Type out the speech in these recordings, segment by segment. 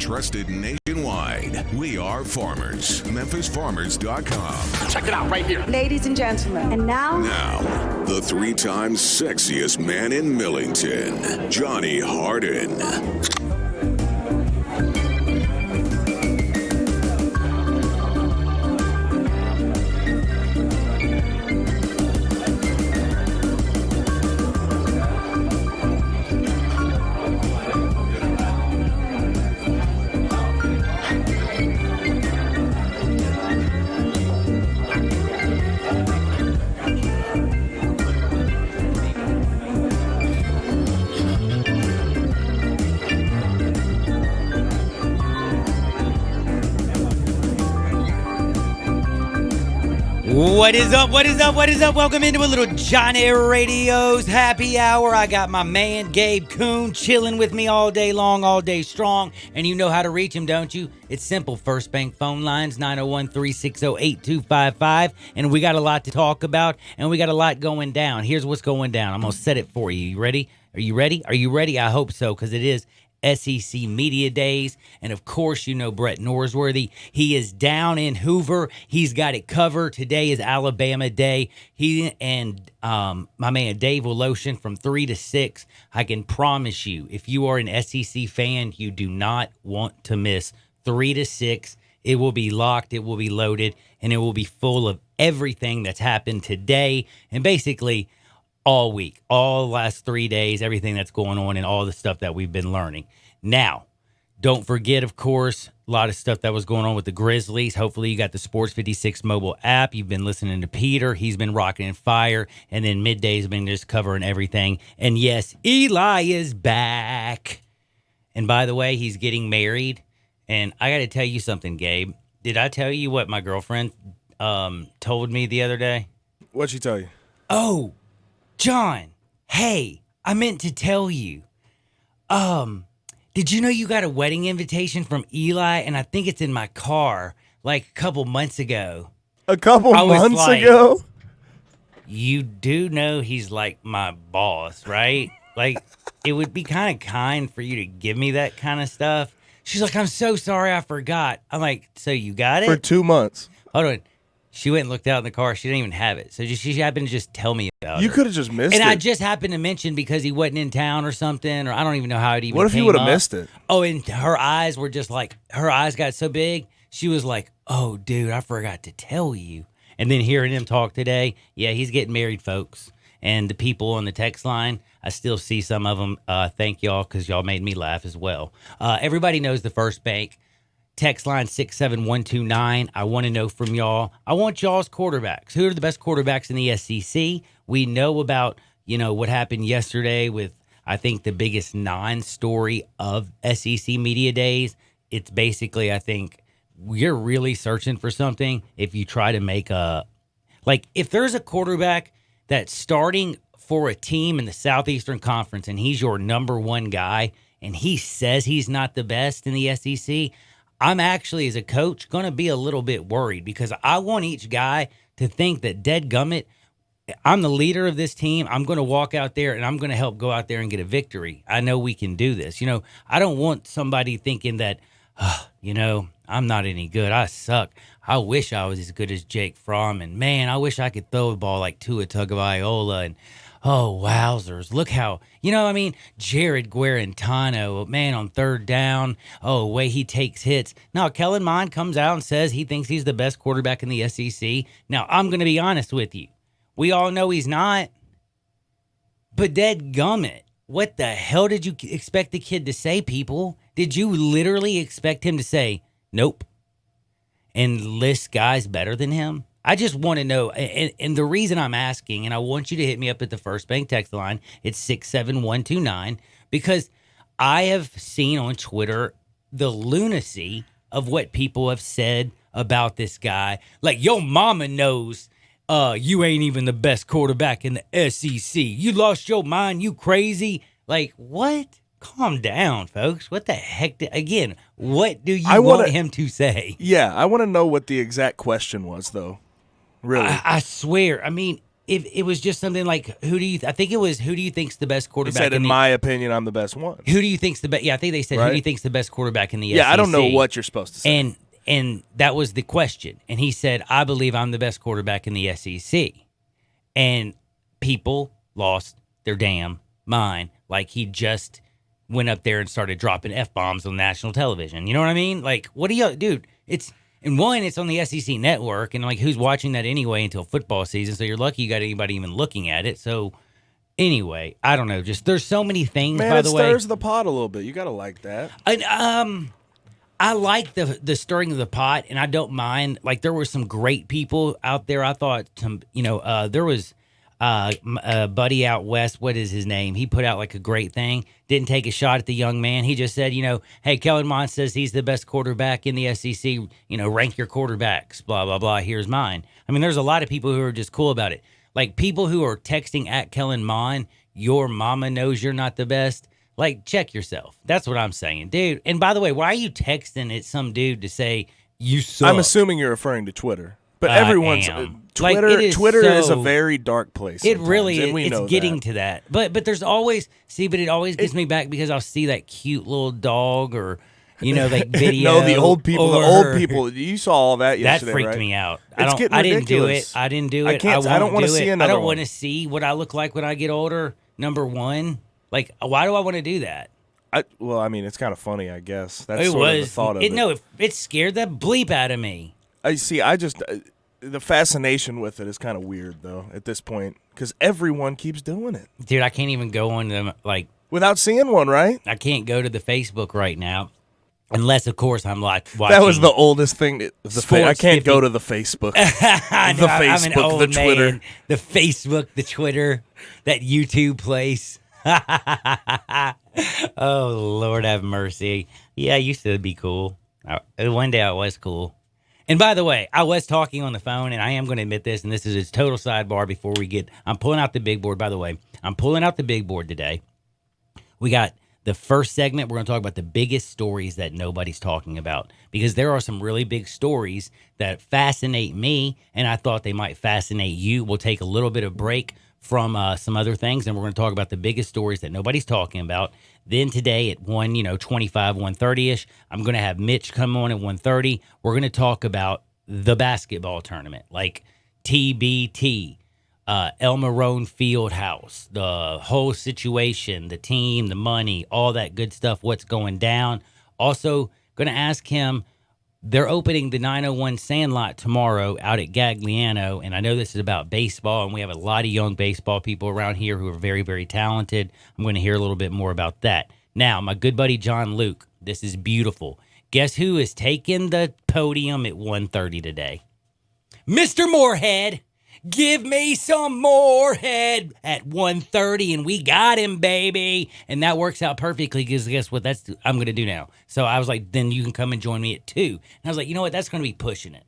trusted nationwide. We are farmers. MemphisFarmers.com. Check it out right here. Ladies and gentlemen, and now, The 3 times sexiest man in Millington, Johnny Harden. What is up? What is up? What is up? Welcome into a little Johnny Radio's happy hour. I got my man Gabe Kuhn chilling with me all day long, all day strong. And you know how to reach him, don't you? It's simple. First Bank phone lines, 901-360-8255. And we got a lot to talk about, and we got a lot going down. Here's what's going down. I'm going to set it for you. You ready? Are you ready? Are you ready? I hope so, because it is SEC Media Days. And of course, you know Brett Norsworthy. He is down in Hoover. He's got it covered. Today is Alabama Day. He and my man Dave Woloshin from 3 to 6. I can promise you, if you are an SEC fan, you do not want to miss 3 to 6. It will be locked, it will be loaded, and it will be full of everything that's happened today and basically all week, all the last 3 days, everything that's going on and all the stuff that we've been learning. Now, don't forget, of course, a lot of stuff that was going on with the Grizzlies. Hopefully you got the Sports 56 mobile app. You've been listening to Peter. He's been rocking and fire. And then Midday's been just covering everything. And yes, Eli is back. And by the way, he's getting married. And I got to tell you something, Gabe. Did I tell you what my girlfriend told me the other day? What'd she tell you? Oh, John, hey, I meant to tell you. Did you know you got a wedding invitation from Eli? And I think it's in my car like a couple months ago. A couple months like, ago? You do know he's like my boss, right? Like, it would be kind of kind for you to give me that kind of stuff. She's like, I'm so sorry, I forgot. I'm like, so you got it? For 2 months. Hold on. She went and looked out in the car. She didn't even have it. So she happened to just tell me about it. You could have just missed it. And I just happened to mention because he wasn't in town or something, or I don't even know how it even What if you would have missed it? Oh, and her eyes were just like, her eyes got so big. She was like, oh, dude, I forgot to tell you. And then hearing him talk today, yeah, he's getting married, folks. And the people on the text line, I still see some of them. Thank y'all, because y'all made me laugh as well. Everybody knows the First Bank. Text line 67129. I want to know from y'all. I want y'all's quarterbacks. Who are the best quarterbacks in the SEC? We know about, what happened yesterday with, I think, the biggest non-story of SEC Media Days. It's basically, I think, you're really searching for something if you try to make if there's a quarterback that's starting for a team in the Southeastern Conference and he's your number one guy and he says he's not the best in the SEC, I'm actually, as a coach, going to be a little bit worried because I want each guy to think that dadgummit, I'm the leader of this team. I'm going to walk out there and I'm going to help go out there and get a victory. I know we can do this. I don't want somebody thinking that, I'm not any good. I suck. I wish I was as good as Jake Fromm. And, man, I wish I could throw a ball like Tua Tagovailoa. And, oh, wowzers. Look how, Jared Guarantano, man, on third down. Oh, way he takes hits. Now, Kellen Mond comes out and says he thinks he's the best quarterback in the SEC. Now, I'm going to be honest with you. We all know he's not. But dadgummit, what the hell did you expect the kid to say, people? Did you literally expect him to say, nope, and list guys better than him? I just want to know, and the reason I'm asking, and I want you to hit me up at the First Bank text line, it's 67129, because I have seen on Twitter the lunacy of what people have said about this guy. Like, your mama knows you ain't even the best quarterback in the SEC. You lost your mind, you crazy. Like, what? Calm down, folks. What the heck? Again, what do you want him to say? Yeah, I want to know what the exact question was, though. Really? I swear. I mean, it was just something like, I think it was, who do you think's the best He quarterback? said, in my opinion, I'm the best one. Who do you think's the best? Yeah, I think they said, who do you think's the best quarterback in the SEC? Yeah, I don't know what you're supposed to say. And that was the question. And he said, I believe I'm the best quarterback in the SEC. And people lost their damn mind. Like, he just went up there and started dropping F-bombs on national television. You know what I mean? Like, what do you, dude, it's on the SEC network, and like, who's watching that anyway until football season? So you're lucky you got anybody even looking at it. So anyway, I don't know. Just, there's so many things, Man, by it the way. stirs the pot a little bit. You got to like that. And, I like the stirring of the pot, and I don't mind. Like, there were some great people out there. I thought, there was a buddy out west. What is his name? He put out like a great thing. Didn't take a shot at the young man. He just said, hey, Kellen Mond says he's the best quarterback in the SEC. Rank your quarterbacks, blah, blah, blah. Here's mine. I mean, there's a lot of people who are just cool about it. Like, people who are texting at Kellen Mond, your mama knows you're not the best. Like, check yourself. That's what I'm saying, dude. And by the way, why are you texting at some dude to say you suck? I'm assuming you're referring to Twitter. But everyone's Twitter. Like, Twitter is a very dark place. It really is. And we know it's getting that. to that. But there's always but it always gets me back because I'll see that cute little dog or like video. No, the old people. You saw all that yesterday. That freaked right? me out. It's getting ridiculous. I didn't do it. I don't want to see another. I don't want to see what I look like when I get older. Number one, like, why do I want to do that? It's kind of funny, I guess. That's sort of the thought of it. No, it scared the bleep out of me. The fascination with it is kind of weird, though, at this point, because everyone keeps doing it. Dude, I can't even go on them, like... Without seeing one, right? I can't go to the Facebook right now, unless, of course, I'm watching... That was the oldest thing. I can't go to the Facebook. I know, I'm an old the Twitter. Man. The Facebook, the Twitter, that YouTube place. Oh, Lord have mercy. Yeah, I used to be cool. One day I was cool. And by the way, I was talking on the phone, and I am going to admit this, and this is a total sidebar before I'm pulling out the big board, by the way. I'm pulling out the big board today. We got the first segment. We're going to talk about the biggest stories that nobody's talking about, because there are some really big stories that fascinate me, and I thought they might fascinate you. We'll take a little bit of break from some other things, and we're going to talk about the biggest stories that nobody's talking about. Then today at 1:25, 1:30ish, I'm going to have Mitch come on at 1:30. We're going to talk about the basketball tournament, like TBT, El Marone Fieldhouse, the whole situation, the team, the money, all that good stuff, what's going down. Also, going to ask him, they're opening the 901 Sandlot tomorrow out at Gagliano, and I know this is about baseball, and we have a lot of young baseball people around here who are very, very talented. I'm going to hear a little bit more about that. Now, my good buddy John Luke, this is beautiful. Guess who is taking the podium at 1:30 today? Mr. Moorhead. Give me some Moorhead at 1:30, and we got him, baby. And that works out perfectly because guess what? I'm going to do now. So I was like, then you can come and join me at 2. And I was like, you know what? That's going to be pushing it.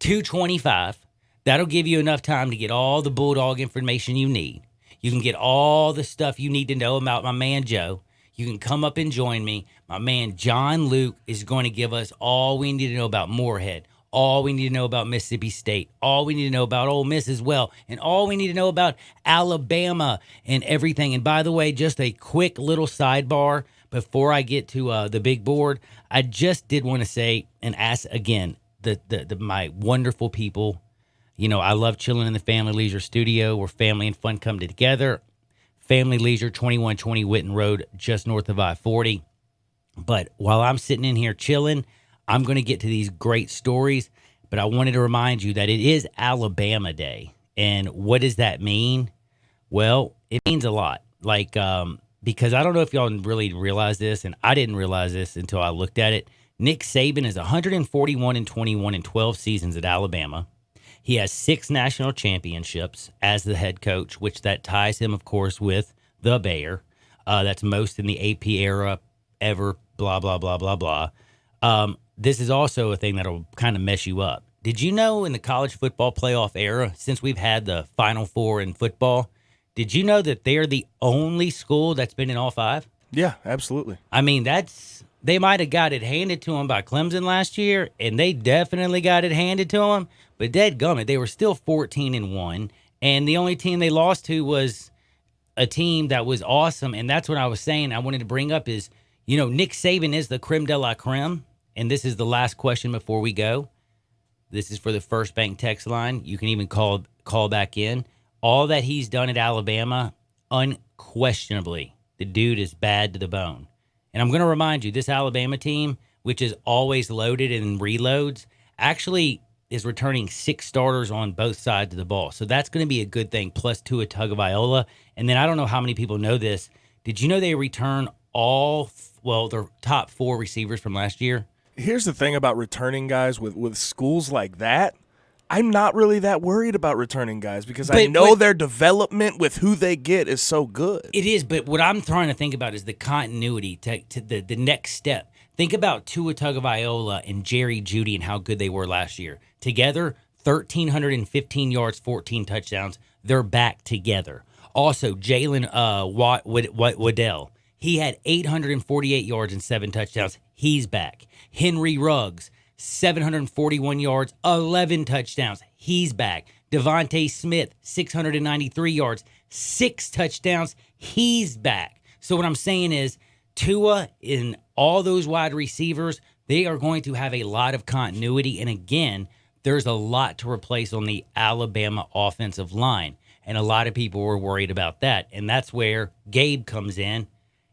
2:25. That'll give you enough time to get all the Bulldog information you need. You can get all the stuff you need to know about my man Joe. You can come up and join me. My man John Luke is going to give us all we need to know about Moorhead. All we need to know about Mississippi State, all we need to know about Ole Miss as well, and all we need to know about Alabama and everything. And by the way, just a quick little sidebar before I get to the big board, I just did want to say and ask again, my wonderful people, I love chilling in the Family Leisure studio where family and fun come together. Family Leisure, 2120 Witten Road, just north of I-40. But while I'm sitting in here chilling, I'm going to get to these great stories, but I wanted to remind you that it is Alabama Day. And what does that mean? Well, it means a lot. Like, because I don't know if y'all really realize this, and I didn't realize this until I looked at it. Nick Saban is 141-21 in 12 seasons at Alabama. He has 6 national championships as the head coach, which that ties him, of course, with the Bear. That's most in the AP era ever, blah, blah, blah, blah, blah. This is also a thing that'll kind of mess you up. Did you know in the college football playoff era, since we've had the Final Four in football, did you know that they're the only school that's been in all 5? Yeah, absolutely. I mean, they might have got it handed to them by Clemson last year, and they definitely got it handed to them, but dadgummit, they were still 14-1, And the only team they lost to was a team that was awesome. And that's what I was saying I wanted to bring up is, Nick Saban is the creme de la creme. And this is the last question before we go. This is for the First Bank text line. You can even call back in. All that he's done at Alabama, unquestionably, the dude is bad to the bone. And I'm going to remind you, this Alabama team, which is always loaded and reloads, actually is returning 6 starters on both sides of the ball. So that's going to be a good thing, plus Tua Tagovailoa. And then I don't know how many people know this. Did you know they return their top 4 receivers from last year? Here's the thing about returning guys with schools like that. I'm not really that worried about returning guys because I know their development with who they get is so good. It is, but what I'm trying to think about is the continuity to the next step. Think about Tua Tagovailoa and Jerry Jeudy and how good they were last year. Together, 1,315 yards, 14 touchdowns. They're back together. Also, Jalen Waddell. He had 848 yards and 7 touchdowns. He's back. Henry Ruggs, 741 yards, 11 touchdowns. He's back. Devontae Smith, 693 yards, 6 touchdowns. He's back. So what I'm saying is Tua and all those wide receivers, they are going to have a lot of continuity. And again, there's a lot to replace on the Alabama offensive line. And a lot of people were worried about that. And that's where Gabe comes in.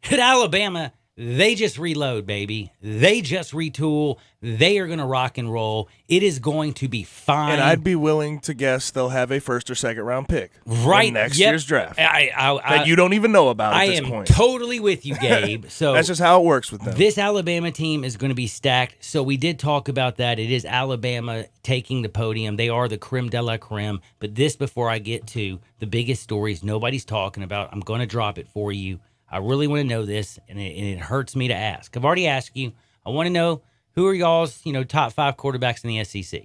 At Alabama, they just reload, baby. They just retool. They are going to rock and roll. It is going to be fine. And I'd be willing to guess they'll have a 1st or 2nd round pick in next year's draft that you don't even know about at this point. I am totally with you, Gabe. So that's just how it works with them. This Alabama team is going to be stacked. So we did talk about that. It is Alabama taking the podium. They are the creme de la creme. But this, before I get to the biggest stories nobody's talking about, I'm going to drop it for you. I really want to know this, and it hurts me to ask. I've already asked you. I want to know who are y'all's, top 5 quarterbacks in the SEC.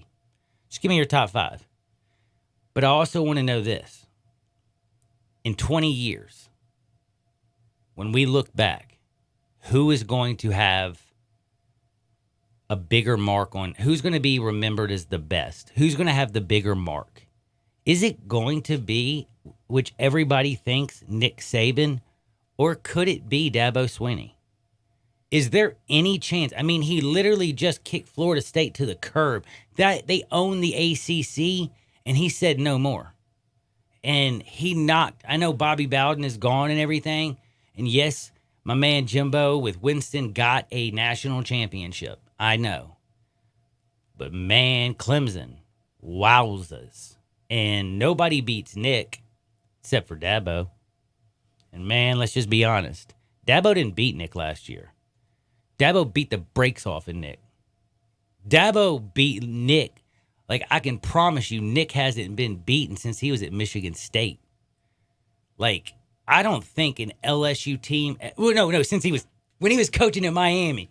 Just give me your top 5. But I also want to know this. In 20 years, when we look back, who is going to have a bigger mark on, who's going to be remembered as the best? Who's going to have the bigger mark? Is it going to be, which everybody thinks, Nick Saban? Or could it be Dabo Swinney? Is there any chance? I mean, he literally just kicked Florida State to the curb. That they own the ACC, and he said no more. And he knocked. I know Bobby Bowden is gone and everything. And yes, my man Jimbo with Winston got a national championship. I know. But man, Clemson, wowzers. And nobody beats Nick except for Dabo. And man, let's just be honest. Dabo didn't beat Nick last year. Dabo beat the brakes off of Nick. Dabo beat Nick. Like, I can promise you, Nick hasn't been beaten since he was at Michigan State. Like, I don't think an LSU team... Well, no, when he was coaching at Miami,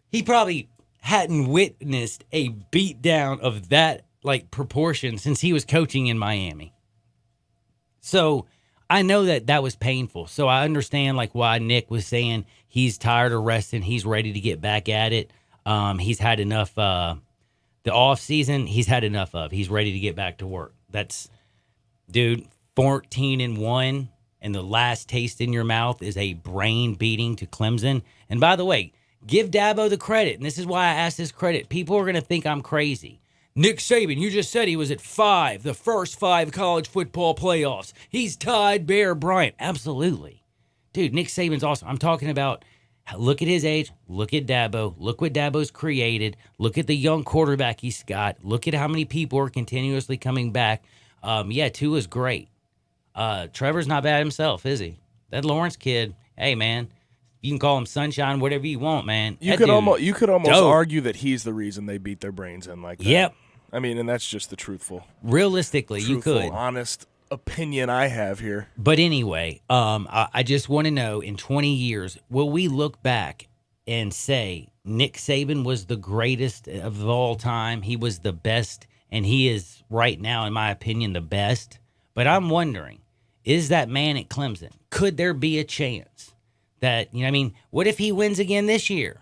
he probably hadn't witnessed a beatdown of that, proportion since he was coaching in Miami. So... I know that was painful, so I understand why Nick was saying he's tired of resting, he's ready to get back at it. He's had enough. The off season, he's had enough of. He's ready to get back to work. That's, dude, 14-1, and the last taste in your mouth is a brain beating to Clemson. And by the way, give Dabo the credit, and this is why I ask this credit. People are gonna think I'm crazy. Nick Saban, you just said he was at 5, the first 5 college football playoffs. He's tied Bear Bryant. Absolutely. Dude, Nick Saban's awesome. I'm talking about, look at his age. Look at Dabo. Look what Dabo's created. Look at the young quarterback he's got. Look at how many people are continuously coming back. Tua's great. Trevor's not bad himself, is he? That Lawrence kid, hey, man. You can call him Sunshine, whatever you want, man. You could almost argue that he's the reason they beat their brains in like that. Yep. I mean, and that's just the realistically, you could. Honest opinion I have here. But anyway, I just want to know, in 20 years, will we look back and say Nick Saban was the greatest of all time? He was the best, and he is right now, in my opinion, the best. But I'm wondering, is that man at Clemson, could there be a chance that, what if he wins again this year?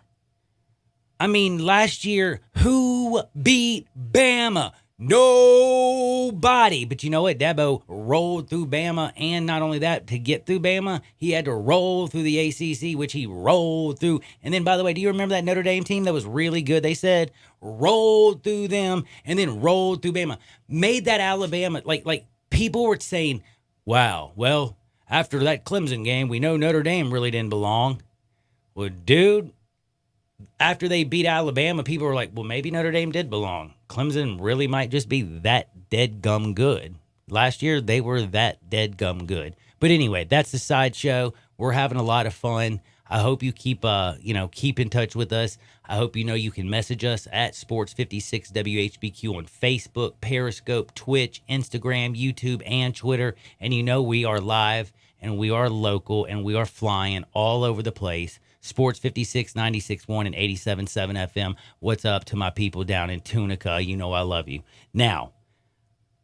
I mean, last year, who beat Bama? nobody. But you know what? Dabo rolled through Bama, and not only that, to get through Bama, he had to roll through the ACC, which he rolled through. And then, by the way, do you remember that Notre Dame team that was really good? They said rolled through them and then rolled through Bama. Made that Alabama, like people were saying, wow, well, after that Clemson game, we know Notre Dame really didn't belong. Well, dude, after they beat Alabama, people were like, well, maybe Notre Dame did belong. Clemson really might just be that dead gum good. Last year, they were that dead gum good. But anyway, that's the sideshow. We're having a lot of fun. I hope you keep in touch with us. I hope you can message us at Sports56WHBQ on Facebook, Periscope, Twitch, Instagram, YouTube, and Twitter. And we are live and we are local and we are flying all over the place. Sports 56, 96.1, and 87.7 FM. What's up to my people down in Tunica? You know I love you. Now,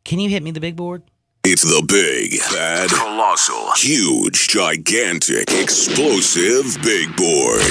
can you hit me the big board? It's the big, bad, colossal, huge, gigantic, explosive big board.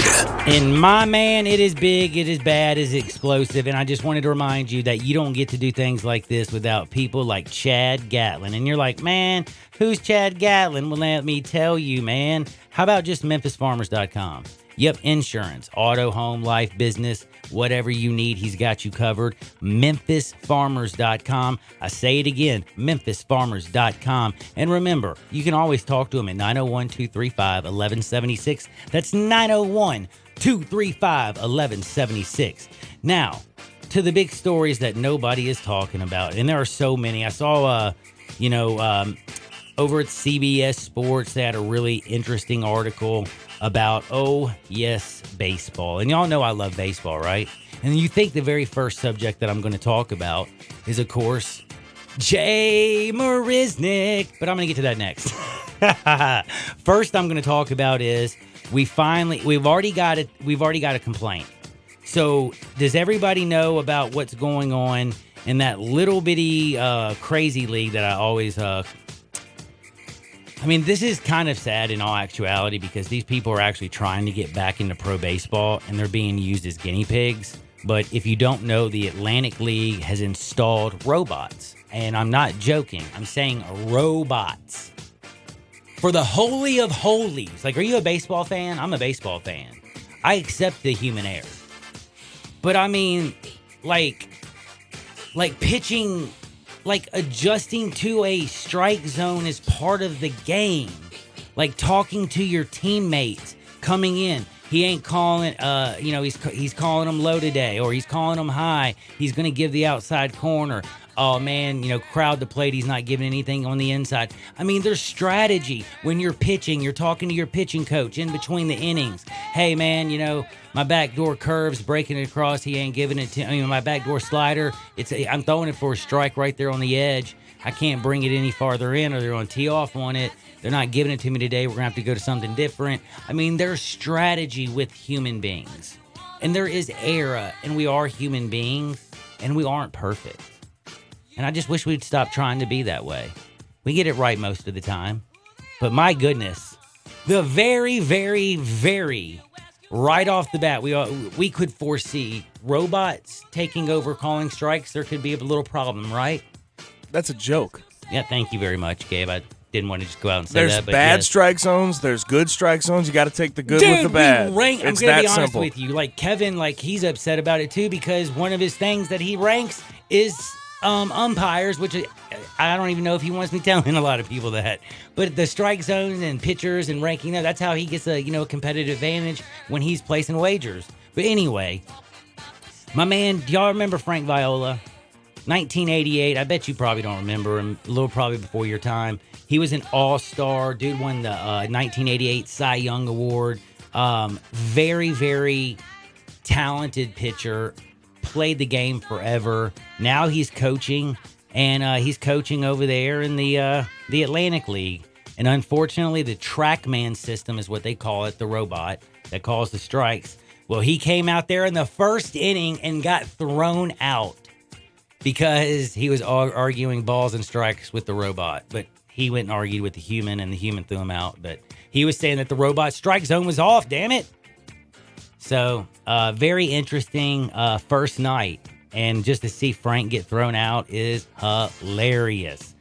And my man, it is big, it is bad, it is explosive. And I just wanted to remind you that you don't get to do things like this without people like Chad Gatlin. And you're like, man, who's Chad Gatlin? Well, let me tell you, man. How about just MemphisFarmers.com? Yep, insurance, auto, home, life, business, whatever you need, he's got you covered. MemphisFarmers.com. I say it again, MemphisFarmers.com. And remember, you can always talk to him at 901-235-1176. That's 901-235-1176. Now, to the big stories that nobody is talking about, and there are so many. I saw, over at CBS Sports, they had a really interesting article about, baseball. And y'all know I love baseball, right? And you think the very first subject that I'm going to talk about is, of course, Jay Marisnick. But I'm going to get to that next. First, I'm going to talk about is we've already got a complaint. So does everybody know about what's going on in that little bitty crazy league that I always this is kind of sad in all actuality because these people are actually trying to get back into pro baseball and they're being used as guinea pigs. But if you don't know, the Atlantic League has installed robots. And I'm not joking. I'm saying robots. For the holy of holies. Like, are you a baseball fan? I'm a baseball fan. I accept the human error. But pitching... adjusting to a strike zone is part of the game. Like talking to your teammates coming in. He ain't calling, he's calling them low today, or he's calling them high. He's going to give the outside corner. Oh, man, crowd the plate. He's not giving anything on the inside. There's strategy. When you're pitching, you're talking to your pitching coach in between the innings. Hey, man, my backdoor curve's breaking it across. He ain't giving it to me. My backdoor slider, I'm throwing it for a strike right there on the edge. I can't bring it any farther in, or they're going to tee off on it. They're not giving it to me today. We're going to have to go to something different. There's strategy with human beings. And there is error, and we are human beings, and we aren't perfect. And I just wish we'd stop trying to be that way. We get it right most of the time. But my goodness, the very, very, very right off the bat, we could foresee robots taking over calling strikes. There could be a little problem, right? That's a joke. Yeah, thank you very much, Gabe. I didn't want to just go out and say that. There's bad strike zones. There's good strike zones. You got to take the good with the bad. I'm going to be honest with you. Like Kevin, he's upset about it too because one of his things that he ranks is umpires, which I don't even know if he wants me telling a lot of people that. But the strike zones and pitchers and ranking, that's how he gets a competitive advantage when he's placing wagers. But anyway, my man, do y'all remember Frank Viola? 1988. I bet you probably don't remember him. A little probably before your time. He was an all-star. Dude won the 1988 Cy Young Award. Very, very talented pitcher. Played the game forever. Now he's coaching, and he's coaching over there in the Atlantic League. And unfortunately, the TrackMan system is what they call it, the robot that calls the strikes. Well, he came out there in the first inning and got thrown out because he was arguing balls and strikes with the robot. But he went and argued with the human, and the human threw him out. But he was saying that the robot strike zone was off, damn it. So, very interesting first night And just to see Frank get thrown out is hilarious.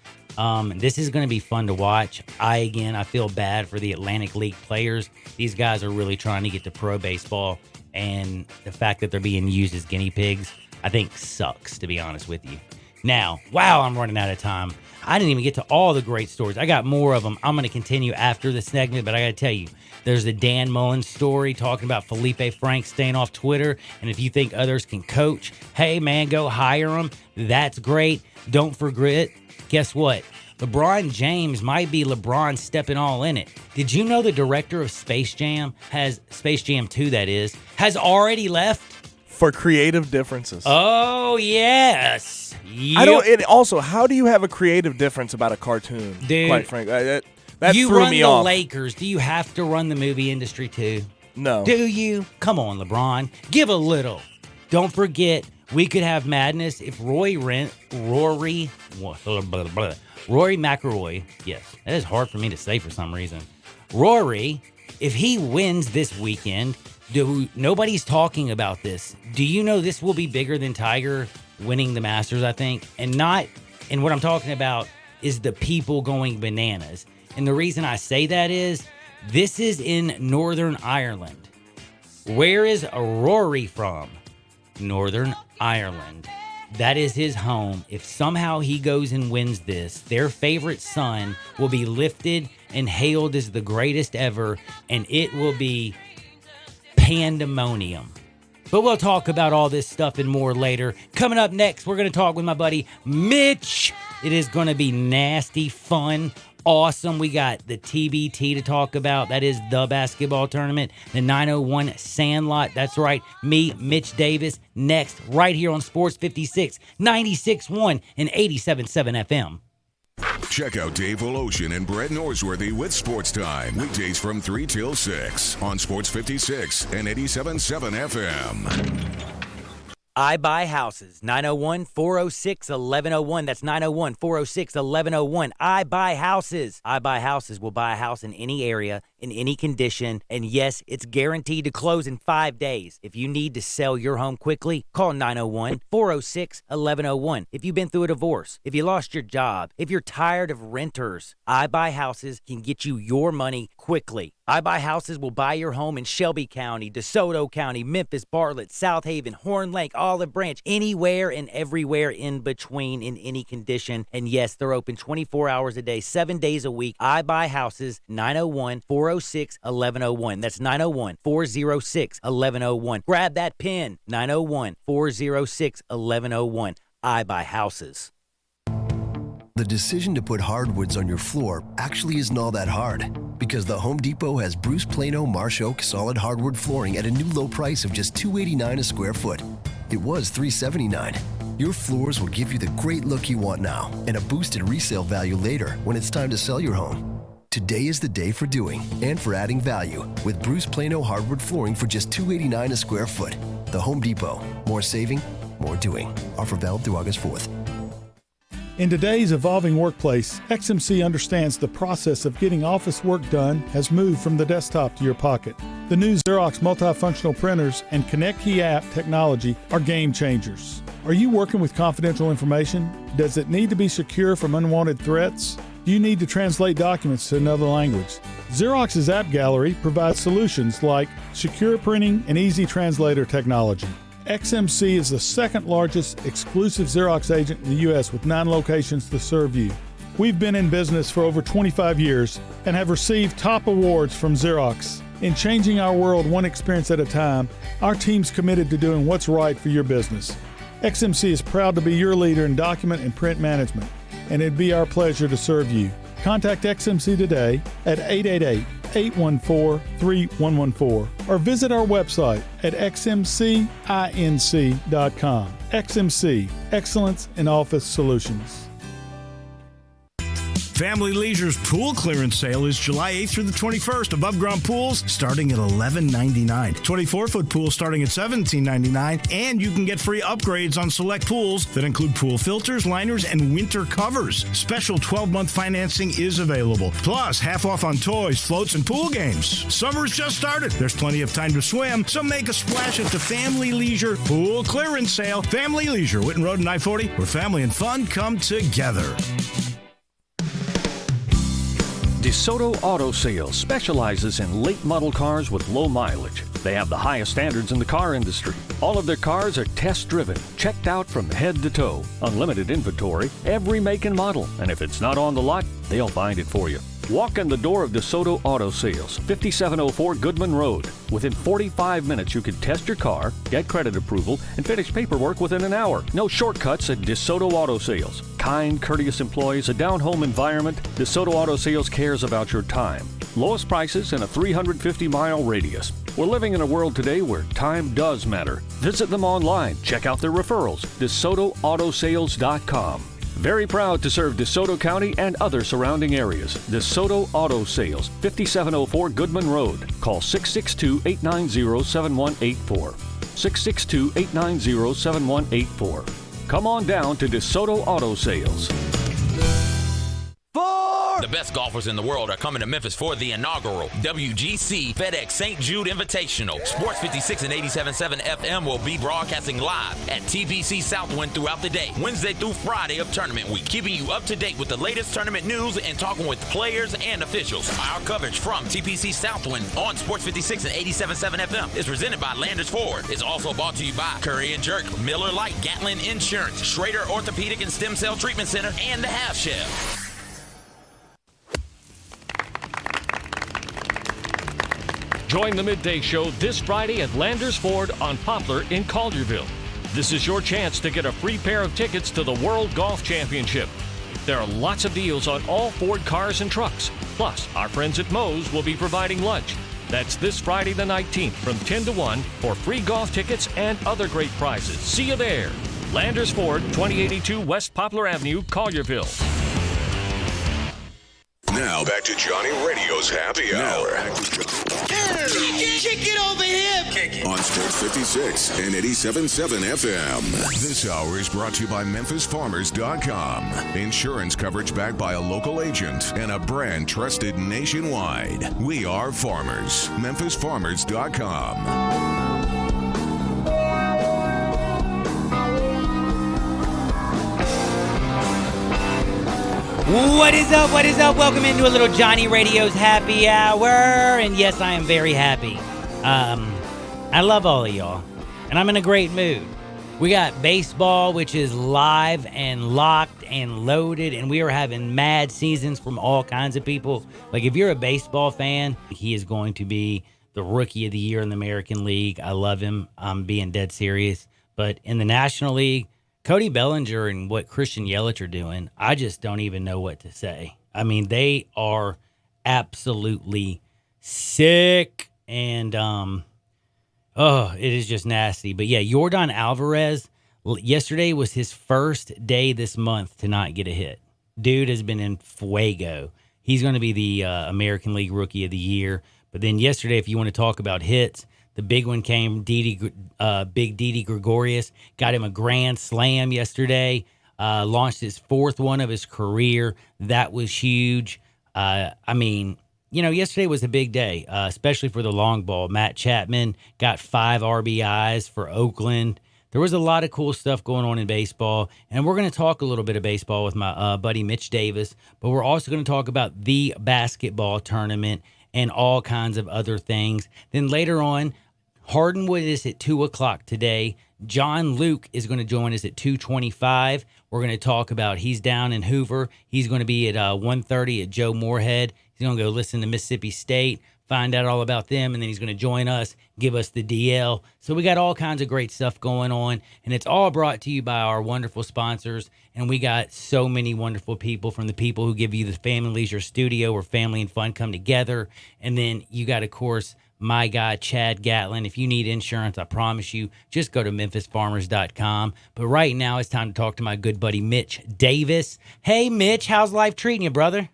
This is going to be fun to watch. I feel bad for the Atlantic League players. These guys are really trying to get to pro baseball, and the fact that they're being used as guinea pigs, I think sucks, to be honest with you. Now, wow, I'm running out of time. I didn't even get to all the great stories. I got more of them. I'm going to continue after the segment, but I got to tell you, there's the Dan Mullen story talking about Felipe Franks staying off Twitter. And if you think others can coach, hey, man, go hire them. That's great. Don't forget, guess what? LeBron James might be LeBron stepping all in it. Did you know the director of Space Jam Space Jam 2, that is, has already left? For creative differences. Oh, yes. Yep. I don't. And also, how do you have a creative difference about a cartoon? Dude, quite frankly, that you threw run me the off. Lakers. Do you have to run the movie industry too? No. Do you? Come on, LeBron. Give a little. Don't forget, we could have madness if Rory McIlroy. Yes, that is hard for me to say for some reason. Rory, if he wins this weekend. Nobody's talking about this. Do you know this will be bigger than Tiger winning the Masters, I think? And what I'm talking about is the people going bananas. And the reason I say that is this is in Northern Ireland. Where is Rory from? Northern Ireland. That is his home. If somehow he goes and wins this, their favorite son will be lifted and hailed as the greatest ever, and it will be pandemonium. But we'll talk about all this stuff and more later. Coming up next, we're going to talk with my buddy Mitch. It is going to be nasty, fun, awesome. We got the TBT to talk about. That is the basketball tournament. The 901 Sandlot. That's right. Me, Mitch Davis, next, right here on Sports 56, 96.1 and 87.7 FM. Check out Dave Voloshin and Brett Norsworthy with Sports Time. Weekdays from 3 till 6 on Sports 56 and 87.7 FM. I Buy Houses, 901-406-1101. That's 901-406-1101. I Buy Houses. I Buy Houses will buy a house in any area, in any condition, and yes, it's guaranteed to close in 5 days. If you need to sell your home quickly, call 901-406-1101. If you've been through a divorce, if you lost your job, if you're tired of renters, I Buy Houses can get you your money quickly. I Buy Houses will buy your home in Shelby County, DeSoto County, Memphis, Bartlett, South Haven, Horn Lake, Olive Branch, anywhere and everywhere in between in any condition. And yes, they're open 24 hours a day, 7 days a week. I Buy Houses, 901-406-1101. That's 901-406-1101. Grab that pen, 901-406-1101. I Buy Houses. The decision to put hardwoods on your floor actually isn't all that hard, because the Home Depot has Bruce Plano Marsh Oak solid hardwood flooring at a new low price of just $289 a square foot. It was $379. Your floors will give you the great look you want now and a boosted resale value later when it's time to sell your home. Today is the day for doing and for adding value with Bruce Plano hardwood flooring for just $289 a square foot. The Home Depot. More saving, more doing. Offer valid through August 4th. In today's evolving workplace, XMC understands the process of getting office work done has moved from the desktop to your pocket. The new Xerox multifunctional printers and Connect Key app technology are game changers. Are you working with confidential information? Does it need to be secure from unwanted threats? Do you need to translate documents to another language? Xerox's App Gallery provides solutions like secure printing and easy translator technology. XMC is the second largest exclusive Xerox agent in the U.S. with 9 locations to serve you. We've been in business for over 25 years and have received top awards from Xerox. In changing our world one experience at a time, our team's committed to doing what's right for your business. XMC is proud to be your leader in document and print management, and it'd be our pleasure to serve you. Contact XMC today at 888-814-3114 or visit our website at xmcinc.com. XMC, excellence in office solutions. Family Leisure's pool clearance sale is July 8th through the 21st. Above ground pools starting at $11.99. 24-foot pools starting at $17.99. And you can get free upgrades on select pools that include pool filters, liners, and winter covers. Special 12-month financing is available. Plus, half off on toys, floats, and pool games. Summer's just started. There's plenty of time to swim, so make a splash at the Family Leisure Pool Clearance Sale. Family Leisure, Whitten Road and I-40, where family and fun come together. DeSoto Auto Sales specializes in late model cars with low mileage. They have the highest standards in the car industry. All of their cars are test-driven, checked out from head to toe. Unlimited inventory, every make and model. And if it's not on the lot, they'll find it for you. Walk in the door of DeSoto Auto Sales, 5704 Goodman Road. Within 45 minutes, you can test your car, get credit approval, and finish paperwork within an hour. No shortcuts at DeSoto Auto Sales. Kind, courteous employees, a down-home environment. DeSoto Auto Sales cares about your time. Lowest prices in a 350-mile radius. We're living in a world today where time does matter. Visit them online. Check out their referrals. DeSotoAutosales.com. Very proud to serve DeSoto County and other surrounding areas. DeSoto Auto Sales, 5704 Goodman Road. Call 662-890-7184. 662-890-7184. Come on down to DeSoto Auto Sales. The best golfers in the world are coming to Memphis for the inaugural WGC FedEx St. Jude Invitational. Sports 56 and 87.7 FM will be broadcasting live at TPC Southwind throughout the day, Wednesday through Friday of tournament week, keeping you up to date with the latest tournament news and talking with players and officials. Our coverage from TPC Southwind on Sports 56 and 87.7 FM is presented by Landers Ford. It's also brought to you by Curry & Jerk, Miller Lite, Gatlin Insurance, Schrader Orthopedic and Stem Cell Treatment Center, and the Half Shell. Join the Midday Show this Friday at Landers Ford on Poplar in Collierville. This is your chance to get a free pair of tickets to the World Golf Championship. There are lots of deals on all Ford cars and trucks. Plus, our friends at Moe's will be providing lunch. That's this Friday the 19th from 10 to 1 for free golf tickets and other great prizes. See you there. Landers Ford, 2082 West Poplar Avenue, Collierville. Now back to Johnny Radio's Happy Hour. Kick it over here. Kick it. On Sports 56 and 87.7 FM. This hour is brought to you by MemphisFarmers.com. Insurance coverage backed by a local agent and a brand trusted nationwide. We are farmers. MemphisFarmers.com. What is up? What is up? Welcome into a little Johnny Radio's Happy Hour. And yes, I am very happy. I love all of y'all. And I'm in a great mood. We got baseball, which is live and locked and loaded. And we are having mad seasons from all kinds of people. Like, if you're a baseball fan, he is going to be the Rookie of the Year in the American League. I love him. I'm being dead serious. But in the National League, Cody Bellinger and what Christian Yelich are doing, I just don't even know what to say. I mean, they are absolutely sick, and it is just nasty. But yeah, Yordan Alvarez, yesterday was his first day this month to not get a hit. Dude has been in fuego. He's going to be the American League Rookie of the Year. But then yesterday, if you want to talk about hits, the big one came, Big Didi Gregorius, got him a grand slam yesterday, launched his fourth one of his career. That was huge. I mean, yesterday was a big day, especially for the long ball. Matt Chapman got 5 RBIs for Oakland. There was a lot of cool stuff going on in baseball, and we're going to talk a little bit of baseball with my buddy Mitch Davis, but we're also going to talk about the basketball tournament and all kinds of other things. Then later on, Hardwood is at 2 o'clock today. John Luke is going to join us at 2:25. We're going to talk about, he's down in Hoover. He's going to be at 1:30 at Joe Moorhead. He's going to go listen to Mississippi State, find out all about them, and then he's going to join us, give us the DL. So we got all kinds of great stuff going on, and it's all brought to you by our wonderful sponsors. And we got so many wonderful people, from the people who give you the Family Leisure Studio where family and fun come together. And then you got, of course, my guy, Chad Gatlin. If you need insurance, I promise you, just go to memphisfarmers.com. But right now, it's time to talk to my good buddy, Mitch Davis. Hey, Mitch, how's life treating you, brother?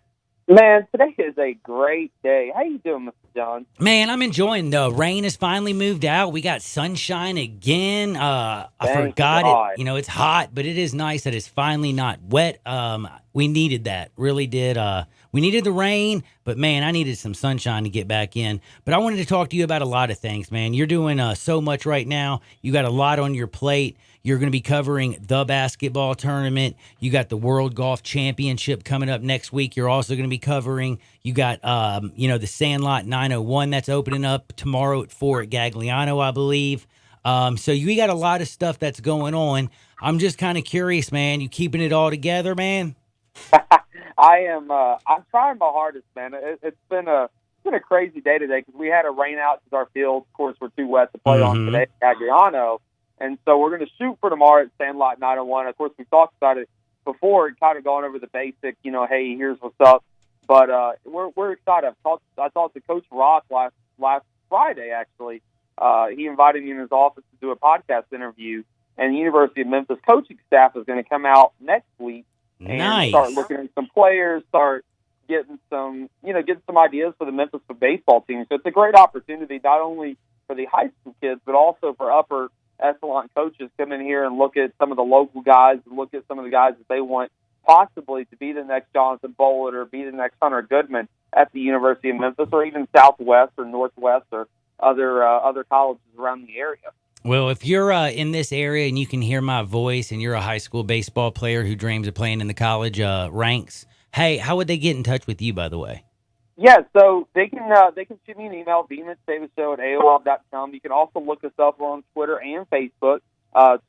Man, today is a great day. How you doing, Mr. John? Man, I'm enjoying the rain has finally moved out. We got sunshine again. I Thank forgot God. it. You know, it's hot, but it is nice that it's finally not wet. We needed that. Really did. We needed the rain, but man, I needed some sunshine to get back in. But I wanted to talk to you about a lot of things, man. You're doing so much right now. You got a lot on your plate. You're going to be covering the basketball tournament. You got the World Golf Championship coming up next week. You're also going to be covering. You got, the Sandlot 901 that's opening up tomorrow at 4 at Gagliano, I believe. So you got a lot of stuff that's going on. I'm just kind of curious, man. You keeping it all together, man? I am. I'm trying my hardest, man. It's been a crazy day today because we had a rain out because our fields, of course, were too wet to play on today at Gagliano. And so we're going to shoot for tomorrow at Sandlot 901. Of course, we talked about it before, kind of going over the basic, hey, here's what's up. But we're excited. I talked to Coach Rock last Friday, actually. He invited me in his office to do a podcast interview. And the University of Memphis coaching staff is going to come out next week and start looking at some players, start getting some ideas for the Memphis baseball team. So it's a great opportunity, not only for the high school kids, but also for upper echelon coaches come in here and look at some of the local guys and look at some of the guys that they want possibly to be the next Jonathan Bullitt or be the next Hunter Goodman at the University of Memphis or even Southwest or Northwest or other colleges around the area. Well, if you're in this area and you can hear my voice and you're a high school baseball player who dreams of playing in the college ranks, hey, how would they get in touch with you, by the way? Yeah, so they can shoot me an email, bmitchdavisshow@aol.com. You can also look us up on Twitter and Facebook.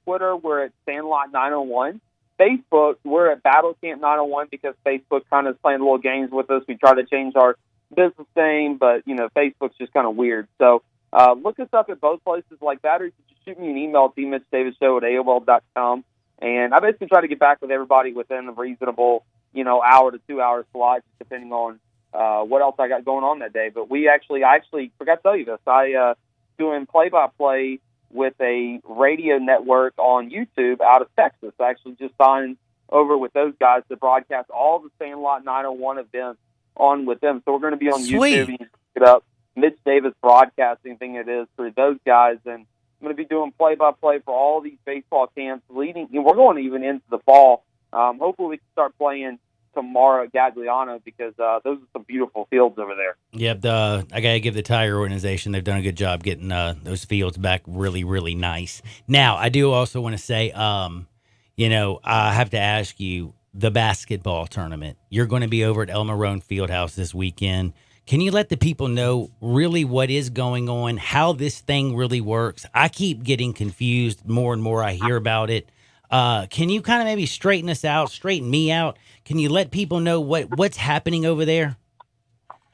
Twitter, we're at Sandlot 901. Facebook, we're at Battle Camp 901 because Facebook kind of is playing little games with us. We try to change our business name, but, Facebook's just kind of weird. So look us up at both places like that, or you can just shoot me an email, bmitchdavisshow@aol.com. And I basically try to get back with everybody within a reasonable, hour to 2 hour slot, depending on what else I got going on that day. But I actually forgot to tell you this. I doing play-by-play with a radio network on YouTube out of Texas. I actually just signed over with those guys to broadcast all the Sandlot 901 events on with them. So we're going to be on YouTube, and you can pick it up. Mitch Davis Broadcasting thing it is for those guys, and I'm going to be doing play-by-play for all these baseball camps leading. We're going even into the fall. Hopefully we can start playing tomorrow at Gagliano because those are some beautiful fields over there. Yep, I got to give the Tiger organization, they've done a good job getting those fields back really, really nice. Now, I do also want to say, I have to ask you, the basketball tournament, you're going to be over at El Marone Fieldhouse this weekend. Can you let the people know really what is going on, how this thing really works? I keep getting confused more and more I hear about it. Can you kind of maybe straighten me out? Can you let people know what's happening over there?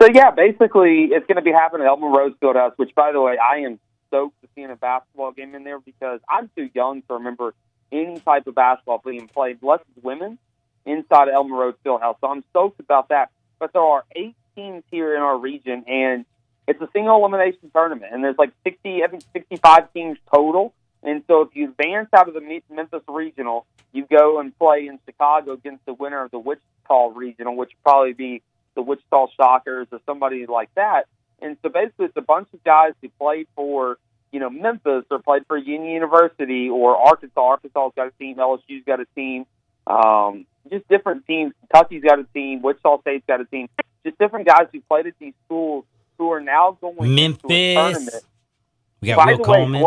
So, yeah, basically it's going to be happening at El Marone Fieldhouse, which, by the way, I am stoked to see a basketball game in there because I'm too young to remember any type of basketball being played, less women, inside of El Marone Fieldhouse. So I'm stoked about that. But there are 8 teams here in our region, and it's a single elimination tournament, and there's like 65 teams total. And so if you advance out of the Memphis Regional, you go and play in Chicago against the winner of the Wichita Regional, which would probably be the Wichita Shockers or somebody like that. And so basically it's a bunch of guys who played for, Memphis or played for Union University or Arkansas. Arkansas's got a team. LSU's got a team. Just different teams. Kentucky's got a team. Wichita State's got a team. Just different guys who played at these schools who are now going Memphis. into a tournament. We got By Will the way, Coleman.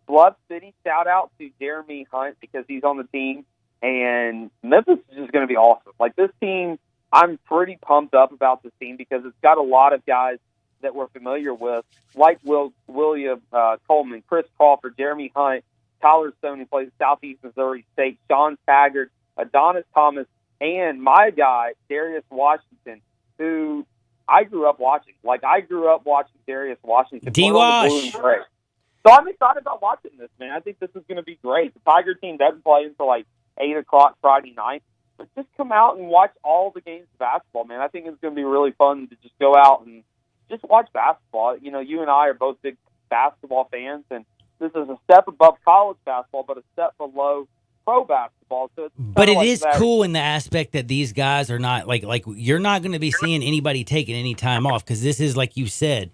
Bluff City, shout out to Jeremy Hunt because he's on the team. And Memphis is just going to be awesome. Like this team, I'm pretty pumped up about this team because it's got a lot of guys that we're familiar with, like William Coleman, Chris Crawford, Jeremy Hunt, Tyler Stone, who plays Southeast Missouri State, Sean Taggart, Adonis Thomas, and my guy, Darius Washington, who I grew up watching. Like, I grew up watching Darius Washington. D-Wash. So I'm excited about watching this, man. I think this is going to be great. The Tiger team doesn't play until like 8 o'clock Friday night. But just come out and watch all the games of basketball, man. I think it's going to be really fun to just go out and just watch basketball. You know, you and I are both big basketball fans, and this is a step above college basketball, but a step below pro basketball. So it's but it like is that. cool in the aspect that these guys are not like you're not going to be seeing anybody taking any time off, because this is, like you said,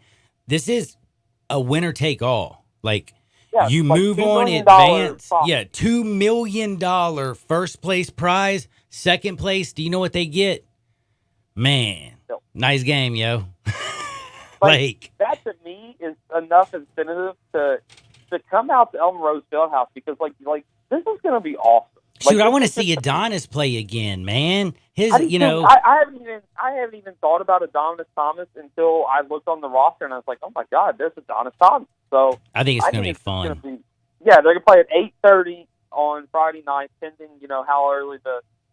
this is a winner take all. Like, Yeah, you like move $2 on, million advance. profit. Yeah, $2 million first place prize. Second place, do you know what they get? Man, No. nice game, yo. Like, that to me is enough incentive to come out to Elm Rose Fieldhouse, because like this is going to be awesome. Shoot, Like, I want to this is see just- Adonis play again, man. His, I just you think- know, I haven't even thought about Adonis Thomas until I looked on the roster and I was like, oh my God, there's Adonis Thomas. So I think it's I going to be it's fun. gonna be- yeah, they're gonna play at 8:30 on Friday night, pending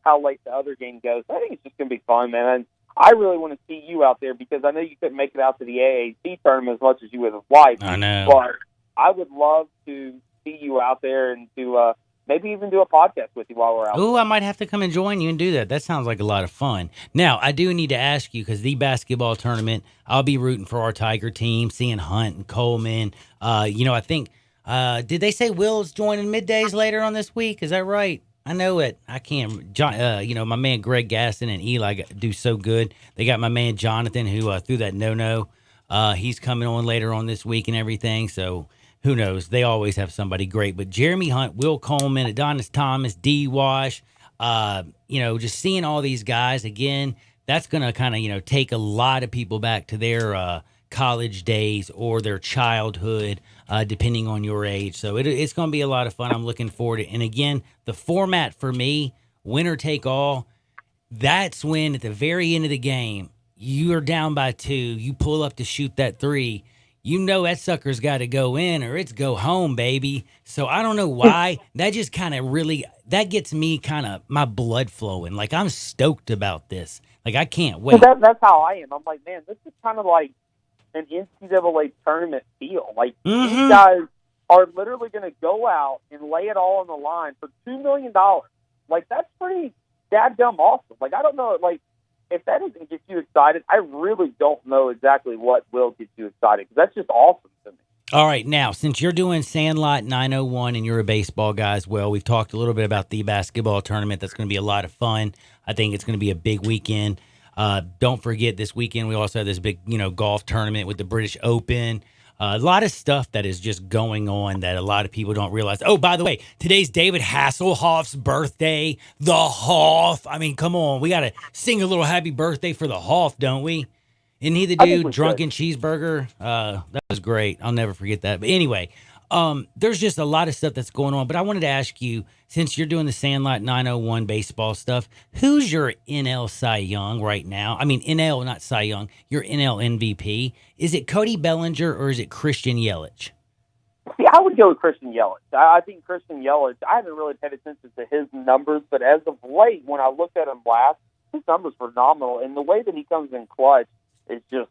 how late the other game goes. I think it's just gonna be fun, man. And I really want to see you out there, because I know you couldn't make it out to the AAC tournament as much as you would have liked. I know. But I would love to see you out there and to maybe even do a podcast with you while we're out. Oh, I might have to come and join you and do that. That sounds like a lot of fun. Now, I do need to ask you, because the basketball tournament, I'll be rooting for our Tiger team, seeing Hunt and Coleman. I think, did they say Will's joining middays later on this week? Is that right? I know it. I can't. John, my man Greg Gaston and Eli do so good. They got my man Jonathan, who threw that no. He's coming on later on this week and everything. So who knows? They always have somebody great. But Jeremy Hunt, Will Coleman, Adonis Thomas, D. Wash, just seeing all these guys again, that's going to kind of, take a lot of people back to their college days or their childhood, depending on your age. So it's going to be a lot of fun. I'm looking forward to it. And again, the format for me, winner take all, that's when at the very end of the game, you are down by 2, you pull up to shoot that 3, you know that sucker's got to go in or it's go home, baby. So I don't know why. That just kind of really, that gets me kind of my blood flowing. Like, I'm stoked about this. Like, I can't wait. That's how I am. I'm like, man, this is kind of like an NCAA tournament feel. Like, these guys are literally going to go out and lay it all on the line for $2 million. Like, that's pretty dadgum awesome. Like, I don't know, like, if that doesn't get you excited, I really don't know exactly what will get you excited, because that's just awesome to me. All right, now, since you're doing Sandlot 901 and you're a baseball guy as well, we've talked a little bit about the basketball tournament. That's going to be a lot of fun. I think it's going to be a big weekend. Don't forget, this weekend we also have this big, golf tournament with the British Open. A lot of stuff that is just going on that a lot of people don't realize. Oh, by the way, today's David Hasselhoff's birthday. The Hoff. I mean, come on. We got to sing a little happy birthday for the Hoff, don't we? Isn't he the dude, Drunken Cheeseburger? That was great. I'll never forget that. But anyway, there's just a lot of stuff that's going on. But I wanted to ask you, since you're doing the Sandlot 901 baseball stuff, who's your NL Cy Young right now? I mean, NL, not Cy Young, your NL MVP. Is it Cody Bellinger or is it Christian Yelich? See, I would go with Christian Yelich. I think Christian Yelich, I haven't really paid attention to his numbers, but as of late, when I looked at him last, his numbers were phenomenal. And the way that he comes in clutch is just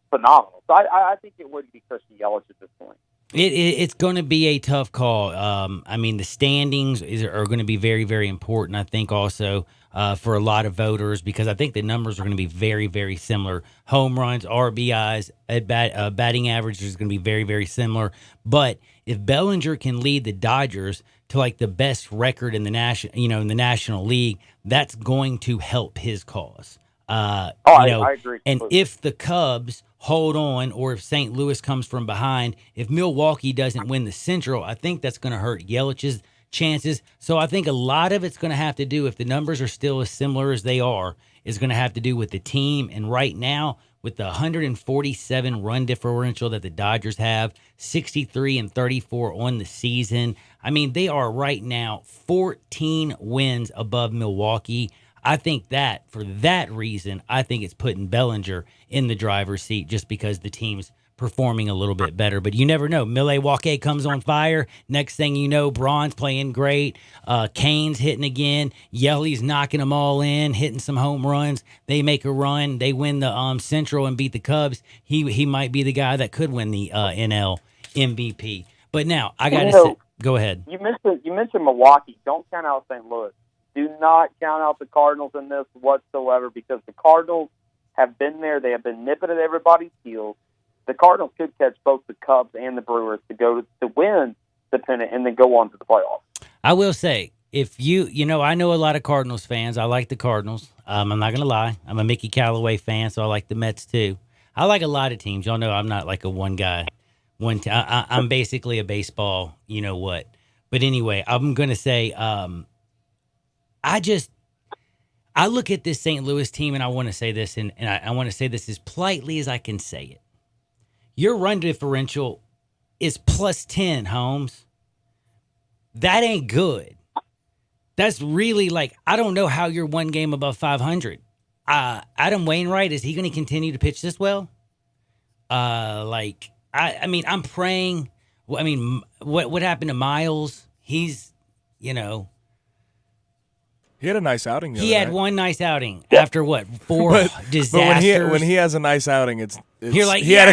phenomenal. So I think it would be Christian Yelich at this point. It's going to be a tough call. I mean, the standings are going to be very, very important, I think, also for a lot of voters, because I think the numbers are going to be very, very similar. Home runs, RBIs, batting average is going to be very, very similar. But if Bellinger can lead the Dodgers to like the best record in the National League, that's going to help his cause. I agree. And if the Cubs hold on, or if St. Louis comes from behind, if Milwaukee doesn't win the Central, I think that's going to hurt Yelich's chances. So I think a lot of it's going to have to do, if the numbers are still as similar as they are, is going to have to do with the team. And right now, with the 147 run differential that the Dodgers have, 63-34 on the season, I mean, they are right now 14 wins above Milwaukee. I think that, for that reason, I think it's putting Bellinger in the driver's seat, just because the team's performing a little bit better. But you never know. Milwaukee comes on fire. Next thing you know, Braun's playing great. Kane's hitting again. Yelly's knocking them all in, hitting some home runs. They make a run. They win the Central and beat the Cubs. He might be the guy that could win the NL MVP. But now, I got to say, go ahead. You mentioned Milwaukee. Don't count out St. Louis. Do not count out the Cardinals in this whatsoever, because the Cardinals have been there. They have been nipping at everybody's heels. The Cardinals could catch both the Cubs and the Brewers to win the pennant and then go on to the playoffs. I will say, if I know a lot of Cardinals fans. I like the Cardinals. I'm not going to lie. I'm a Mickey Callaway fan, so I like the Mets too. I like a lot of teams. Y'all know I'm not like a one guy. I'm basically a baseball, you know what. But anyway, I'm going to say I look at this St. Louis team, and I want to say this, and I want to say this as politely as I can say it. Your run differential is +10, Holmes. That ain't good. That's really I don't know how you're one game above 500. Adam Wainwright, is he going to continue to pitch this well? I mean, I'm praying. I mean, what happened to Miles? He's, He had a nice outing. He had one nice outing after what, 4 disasters. But when he has a nice outing, it's you're like, he had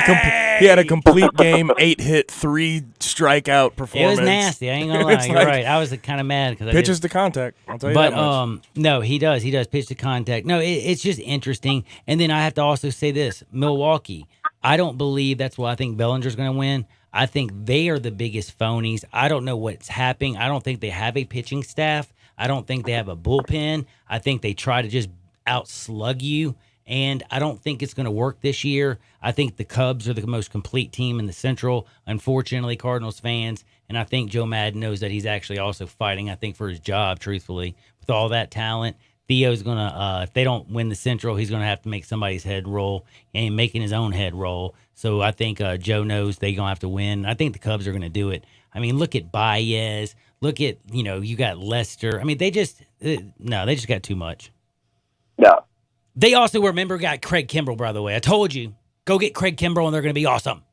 a complete game, 8-hit, 3 strikeout performance. It was nasty. I ain't gonna lie. You're right. I was kind of mad because pitches to contact. I'll tell you that much. No, he does. He does pitch to contact. No, it's just interesting. And then I have to also say this: Milwaukee. I don't believe that's why I think Bellinger's going to win. I think they are the biggest phonies. I don't know what's happening. I don't think they have a pitching staff. I don't think they have a bullpen. I think they try to just outslug you, and I don't think it's going to work this year. I think the Cubs are the most complete team in the Central, unfortunately, Cardinals fans, and I think Joe Madden knows that he's actually also fighting, I think, for his job, truthfully, with all that talent. Theo's going to, if they don't win the Central, he's going to have to make somebody's head roll. He ain't making his own head roll. So I think Joe knows they're going to have to win. I think the Cubs are going to do it. I mean, look at Baez. Look at, you got Lester. I mean, they just got too much. No. They also, got Craig Kimbrell, by the way. I told you, go get Craig Kimbrell and they're going to be awesome.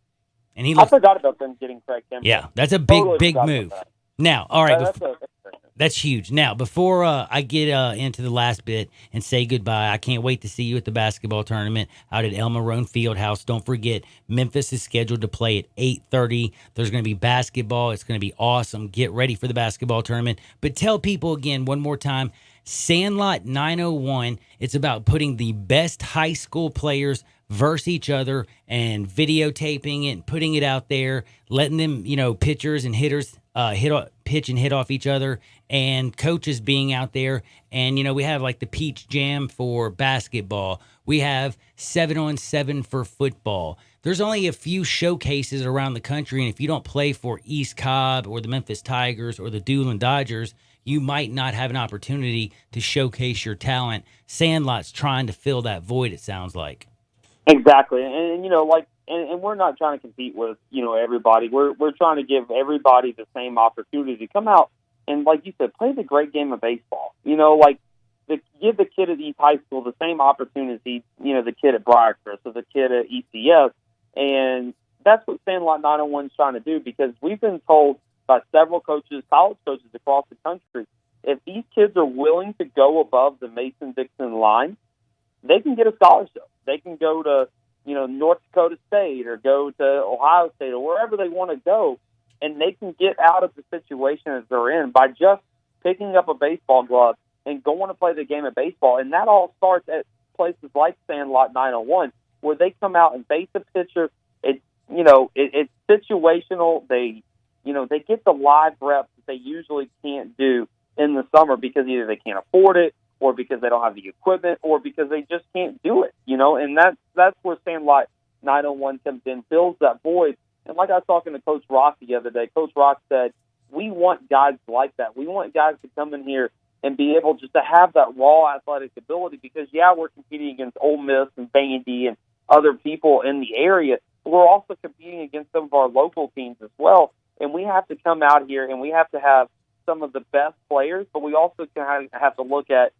And I forgot about them getting Craig Kimbrell. Yeah, that's a big move. Now, all right. That's huge. Now, before I get into the last bit and say goodbye, I can't wait to see you at the basketball tournament out at El Marone Fieldhouse. Don't forget, Memphis is scheduled to play at 8:30. There's going to be basketball. It's going to be awesome. Get ready for the basketball tournament. But tell people again one more time, Sandlot 901, it's about putting the best high school players versus each other and videotaping it and putting it out there, letting them, pitchers and hitters pitch and hit off each other, and coaches being out there. And, we have like the Peach Jam for basketball. We have 7-on-7 for football. There's only a few showcases around the country, and if you don't play for East Cobb or the Memphis Tigers or the Doolin Dodgers, you might not have an opportunity to showcase your talent. Sandlot's trying to fill that void, it sounds like. Exactly. And and we're not trying to compete with, everybody. We're trying to give everybody the same opportunity to come out and, like you said, play the great game of baseball. Give the kid at East High School the same opportunity, the kid at Briarcrest or the kid at ECS. And that's what Sandlot 901 is trying to do, because we've been told by several coaches, college coaches across the country, if these kids are willing to go above the Mason-Dixon line, they can get a scholarship. They can go to, North Dakota State or go to Ohio State or wherever they want to go, and they can get out of the situation that they're in by just picking up a baseball glove and going to play the game of baseball. And that all starts at places like Sandlot 901, where they come out and base a pitcher. It's situational. They get the live reps that they usually can't do in the summer because either they can't afford it, or because they don't have the equipment, or because they just can't do it, and that's where Sandlot 901 comes in, fills that void. And like I was talking to Coach Rock the other day, Coach Rock said, we want guys like that. We want guys to come in here and be able just to have that raw athletic ability, because, we're competing against Ole Miss and Vandy and other people in the area. But we're also competing against some of our local teams as well, and we have to come out here and we have to have some of the best players, but we also have to look at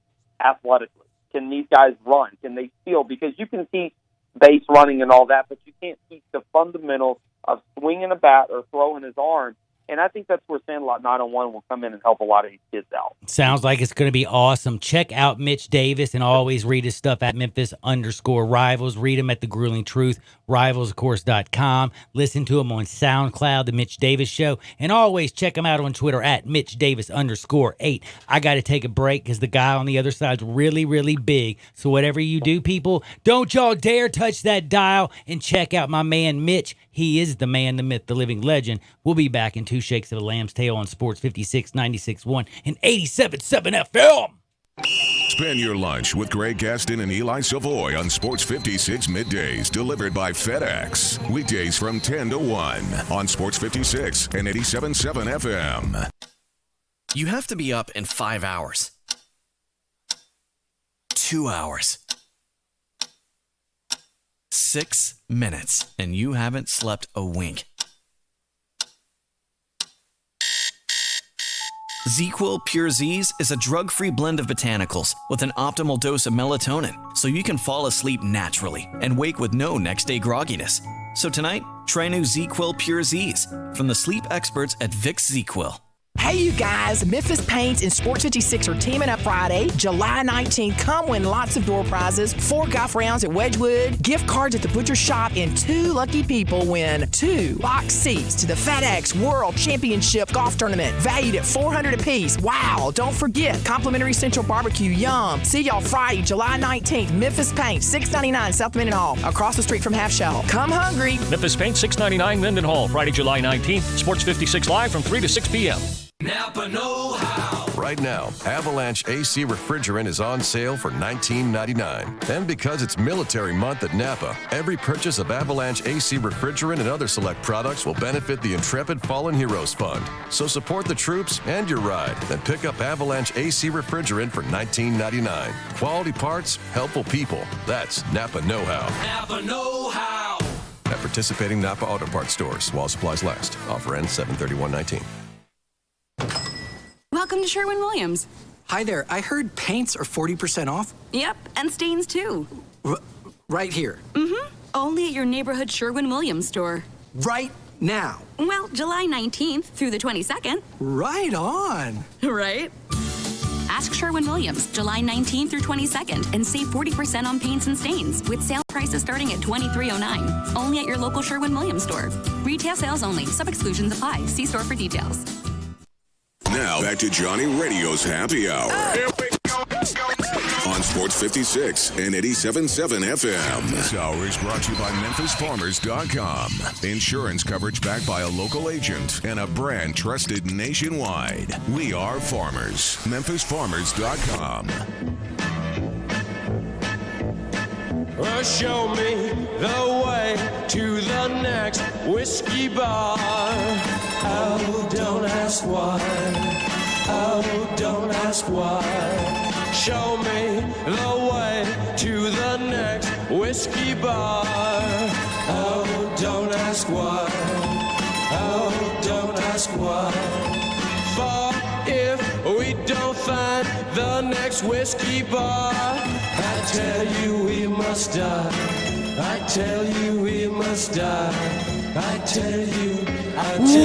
athletically. Can these guys run? Can they steal? Because you can teach base running and all that, but you can't teach the fundamentals of swinging a bat or throwing his arm And I think that's where Sandlot 901 will come in and help a lot of these kids out. Sounds like it's going to be awesome. Check out Mitch Davis and always read his stuff at Memphis_Rivals. Read him at The Grueling Truth, rivalsofcourse.com. Listen to him on SoundCloud, The Mitch Davis Show. And always check him out on Twitter at MitchDavis_8. I got to take a break because the guy on the other side's really, really big. So whatever you do, people, don't y'all dare touch that dial and check out my man Mitch. He is the man, the myth, the living legend. We'll be back in 2 Shakes of a Lamb's Tail on Sports 56, 96.1, and 87.7 FM. Spend your lunch with Greg Gaston and Eli Savoy on Sports 56 middays, delivered by FedEx. Weekdays from 10 to 1 on Sports 56 and 87.7 FM. You have to be up in 5 hours. 2 hours. 6 minutes, and you haven't slept a wink. ZzzQuil Pure Z's is a drug-free blend of botanicals with an optimal dose of melatonin, so you can fall asleep naturally and wake with no next-day grogginess. So tonight, try new ZzzQuil Pure Z's from the sleep experts at Vicks ZzzQuil. Hey, you guys, Memphis Paints and Sports 56 are teaming up Friday, July 19th. Come win lots of door prizes, 4 golf rounds at Wedgwood, gift cards at the Butcher Shop, and 2 lucky people win 2 box seats to the FedEx World Championship Golf Tournament, valued at $400 apiece. Wow, don't forget, complimentary Central Barbecue, yum. See y'all Friday, July 19th, Memphis Paints, 699 South Mendenhall, across the street from Half Shell. Come hungry. Memphis Paint, 699 Mendenhall, Friday, July 19th. Sports 56 live from 3 to 6 p.m. Napa know-how. Right now, Avalanche AC Refrigerant is on sale for $19.99. And because it's Military Month at Napa, every purchase of Avalanche AC Refrigerant and other select products will benefit the Intrepid Fallen Heroes Fund. So support the troops and your ride. Then pick up Avalanche AC Refrigerant for $19.99. Quality parts, helpful people. That's Napa know-how. Napa know-how. At participating Napa Auto Parts stores while supplies last. Offer ends 7/31/19. Welcome to Sherwin-Williams. Hi there. I heard paints are 40% off. Yep, and stains too. Right here. Mm-hmm. Only at your neighborhood Sherwin-Williams store. Right now. Well, July 19th through the 22nd. Right on. Right? Ask Sherwin-Williams, July 19th through 22nd, and save 40% on paints and stains with sale prices starting at $23.09. Only at your local Sherwin-Williams store. Retail sales only. Some exclusions apply. See store for details. Now, back to Johnny Radio's Happy Hour. Here we go. On Sports 56 and 87.7 FM. This hour is brought to you by MemphisFarmers.com. Insurance coverage backed by a local agent and a brand trusted nationwide. We are farmers. MemphisFarmers.com. Show me the way to the next whiskey bar. Oh, don't ask why. Oh, don't ask why. Show me the way to the next whiskey bar. Oh, don't ask why. Oh, don't ask why. For if we don't find the next whiskey bar, I tell you we must die. I tell you we must die. I tell you.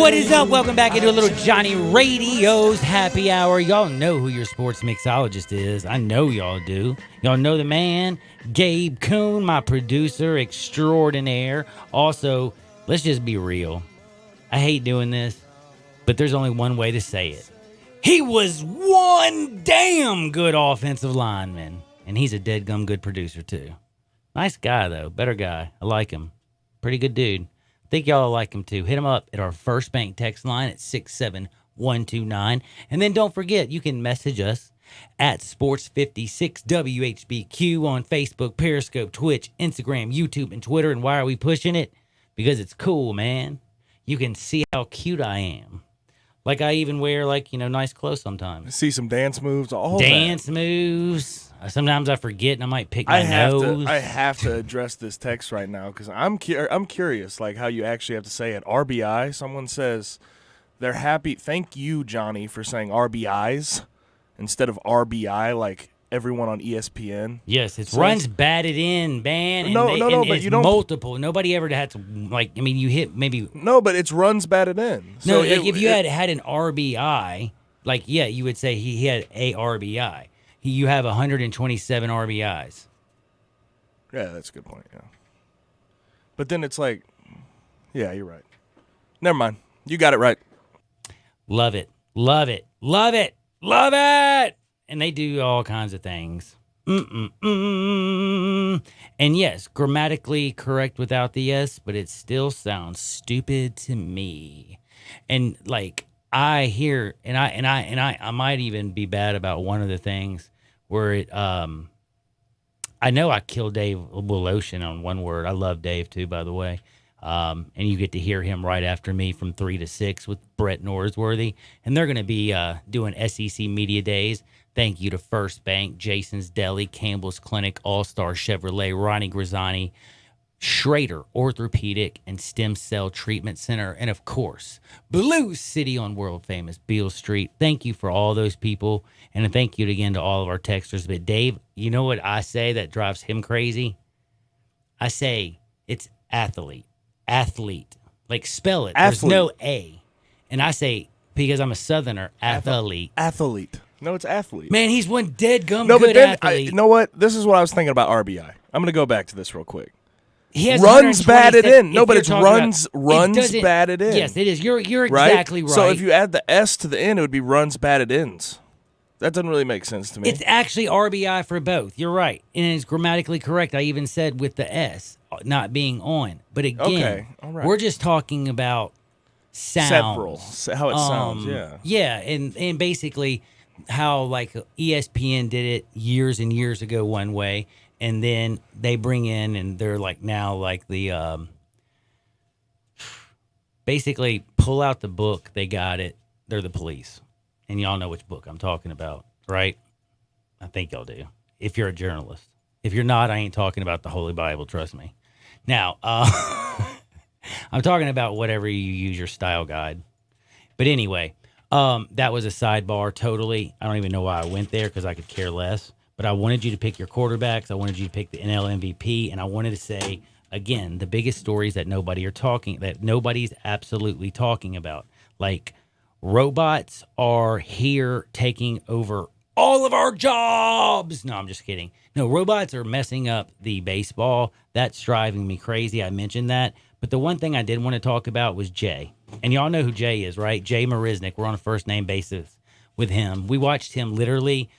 What is up? Welcome back into a little Johnny Radio's Happy Hour. Y'all know who your sports mixologist is. I know y'all do. Y'all know the man, Gabe Kuhn, my producer extraordinaire. Also, let's just be real. I hate doing this, but there's only one way to say it. He was one damn good offensive lineman, and he's a dead-gum good producer, too. Nice guy, though. Better guy. I like him. Pretty good dude. I think y'all like him, too. Hit him up at our First Bank text line at 67129. And then don't forget, you can message us at Sports56WHBQ on Facebook, Periscope, Twitch, Instagram, YouTube, and Twitter. And why are we pushing it? Because it's cool, man. You can see how cute I am. Like I even wear, nice clothes sometimes. See some dance moves, all dance moves. Sometimes I forget and I might pick my nose. I have to address this text right now because I'm curious, like how you actually have to say it. RBI. Someone says they're happy. Thank you, Johnny, for saying RBIs instead of RBI. Like everyone on ESPN. Yes, it's So runs batted in, man. And but it's you don't multiple. Nobody ever had to you hit maybe. No, but it's runs batted in. No, if you had an RBI, you would say he had a RBI. You have 127 RBIs. Yeah, that's a good point. Yeah, but then it's like, yeah, you're right. Never mind. You got it right. Love it. Love it. Love it. Love it. And they do all kinds of things. And yes, grammatically correct without the S, but it still sounds stupid to me. And I hear, and I might even be bad about one of the things where it, I know I killed Dave Woloshin on one word. I love Dave too, by the way. And you get to hear him right after me from 3 to 6 with Brett Norsworthy. And they're going to be doing SEC Media Days. Thank you to First Bank, Jason's Deli, Campbell's Clinic, All-Star Chevrolet, Ronnie Grizzani, Schrader Orthopedic and Stem Cell Treatment Center, and of course, Blue City on world-famous Beale Street. Thank you for all those people, and thank you again to all of our texters. But Dave, you know what I say that drives him crazy? I say it's athlete. Spell it. Athlete. There's no A. And I say, because I'm a Southerner, athlete. Athlete. No, it's athlete. Man, he's one dead gum No, good but then, athlete. you know what? This is what I was thinking about RBI. I'm going to go back to this real quick. He has runs batted in. No, if but you're it's talking runs batted in. Yes, it is. You're right? exactly right. So if you add the S to the end, it would be runs batted ins. That doesn't really make sense to me. It's actually RBI for both. You're right. And it's grammatically correct. I even said with the S not being on. But again, okay. All right. We're just talking about sounds. Several. How it sounds, yeah. Yeah, and basically how ESPN did it years and years ago one way, and then they bring in and they're the basically pull out the book, they got it, they're the police. And y'all know which book I'm talking about, right? I think y'all do. If you're a journalist. If you're not, I ain't talking about the Holy Bible, trust me. Now, I'm talking about whatever you use your style guide. But anyway, that was a sidebar totally. I don't even know why I went there because I could care less. But I wanted you to pick your quarterbacks. I wanted you to pick the NL MVP. And I wanted to say, again, the biggest stories that nobody's absolutely talking about. Robots are here taking over all of our jobs. No, I'm just kidding. No, robots are messing up the baseball. That's driving me crazy. I mentioned that. But the one thing I did want to talk about was Jay. And y'all know who Jay is, right? Jay Marisnick. We're on a first-name basis with him. We watched him literally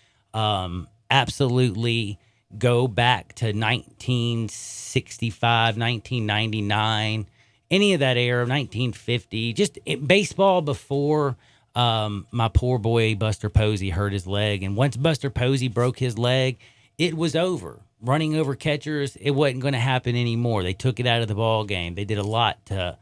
absolutely go back to 1965, 1999, any of that era, 1950, just baseball before my poor boy Buster Posey hurt his leg. And once Buster Posey broke his leg, it was over. Running over catchers, it wasn't going to happen anymore. They took it out of the ball game. They did a lot to,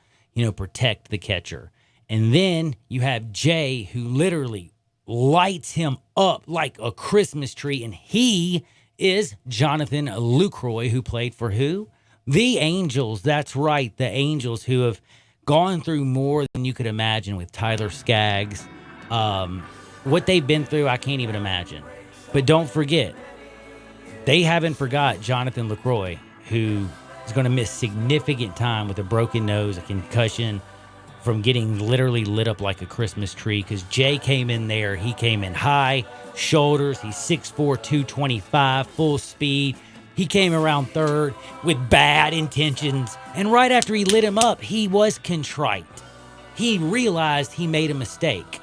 protect the catcher. And then you have Jay, who literally lights him up like a Christmas tree, and he is Jonathan Lucroy, who played for who? The Angels. That's right, the Angels, who have gone through more than you could imagine with Tyler Skaggs. What they've been through, I can't even imagine. But don't forget, they haven't forgot Jonathan Lucroy, who is going to miss significant time with a broken nose, a concussion, from getting literally lit up like a Christmas tree, because Jay came in there. He came in high, shoulders. He's 6'4", 225, full speed. He came around third with bad intentions. And right after he lit him up, he was contrite. He realized he made a mistake.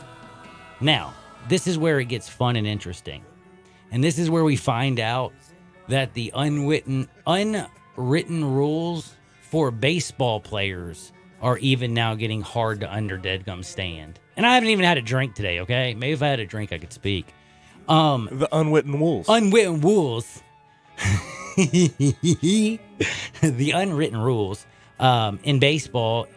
Now, this is where it gets fun and interesting. And this is where we find out that the unwritten rules for baseball players are even now getting hard to stand. And I haven't even had a drink today, okay? Maybe if I had a drink, I could speak. The unwritten rules. Unwritten rules. The unwritten rules in baseball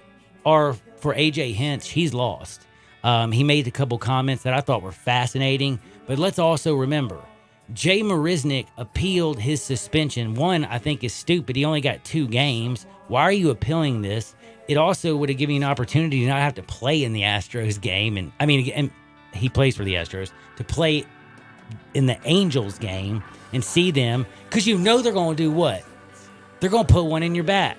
are for AJ Hinch. He's lost. He made a couple comments that I thought were fascinating. But let's also remember, Jay Marisnick appealed his suspension. One, I think, is stupid. He only got 2 games. Why are you appealing this? It also would have given you an opportunity to not have to play in the Astros game. And he plays for the Astros, to play in the Angels game and see them, because you know they're going to do what? They're going to put one in your back.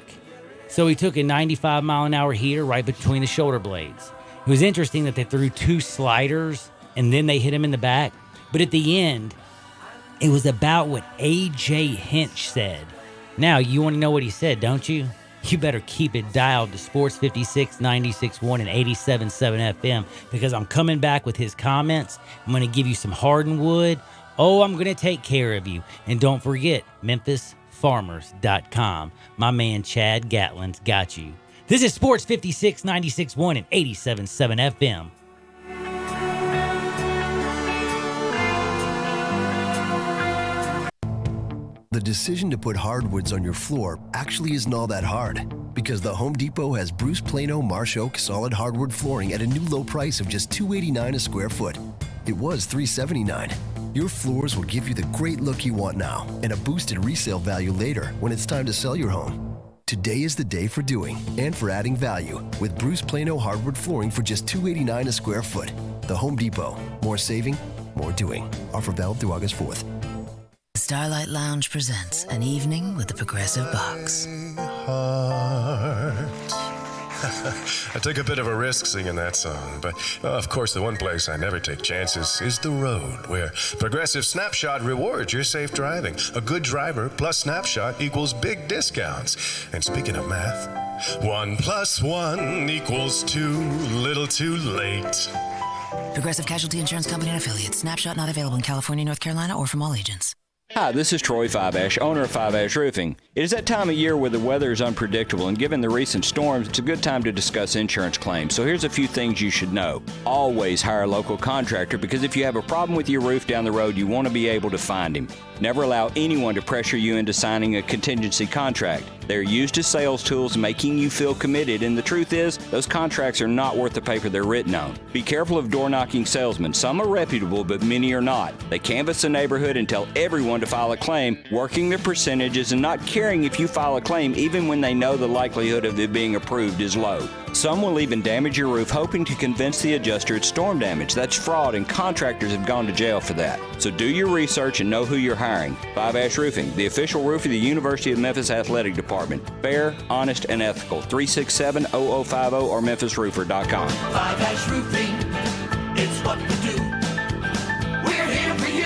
So he took a 95-mile-an-hour heater right between the shoulder blades. It was interesting that they threw 2 sliders and then they hit him in the back. But at the end, it was about what A.J. Hinch said. Now, you want to know what he said, don't you? You better keep it dialed to Sports 56, 96.1, and 87.7 FM, because I'm coming back with his comments. I'm going to give you some Hardwood. Oh, I'm going to take care of you. And don't forget, MemphisFarmers.com. My man Chad Gatlin's got you. This is Sports 56, 96.1, and 87.7 FM. The decision to put hardwoods on your floor actually isn't all that hard, because the Home Depot has Bruce Plano Marsh Oak solid hardwood flooring at a new low price of just $289 a square foot. It was $379. Your floors will give you the great look you want now and a boosted resale value later when it's time to sell your home. Today is the day for doing and for adding value with Bruce Plano hardwood flooring for just $289 a square foot. The Home Depot. More saving, more doing. Offer valid through August 4th. Starlight Lounge presents An Evening with the Progressive Box. I took a bit of a risk singing that song, but of course the one place I never take chances is the road, where Progressive Snapshot rewards your safe driving. A good driver plus Snapshot equals big discounts. And speaking of math, 1 + 1 = 2, little too late. Progressive Casualty Insurance Company and Affiliates. Snapshot not available in California, North Carolina, or from all agents. Hi, this is Troy Five Ash, owner of Five Ash Roofing. It is that time of year where the weather is unpredictable, and given the recent storms, it's a good time to discuss insurance claims. So here's a few things you should know. Always hire a local contractor, because if you have a problem with your roof down the road, you want to be able to find him. Never allow anyone to pressure you into signing a contingency contract. They're used as sales tools, making you feel committed, and the truth is, those contracts are not worth the paper they're written on. Be careful of door-knocking salesmen. Some are reputable, but many are not. They canvass the neighborhood and tell everyone to file a claim, working the percentages and not caring if you file a claim even when they know the likelihood of it being approved is low. Some will even damage your roof, hoping to convince the adjuster it's storm damage. That's fraud, and contractors have gone to jail for that. So do your research and know who you're hiring. Five Ash Roofing, the official roof of the University of Memphis Athletic Department. Fair, honest, and ethical. 367-0050 or memphisroofer.com. Five Ash Roofing, it's what we do. We're here for you.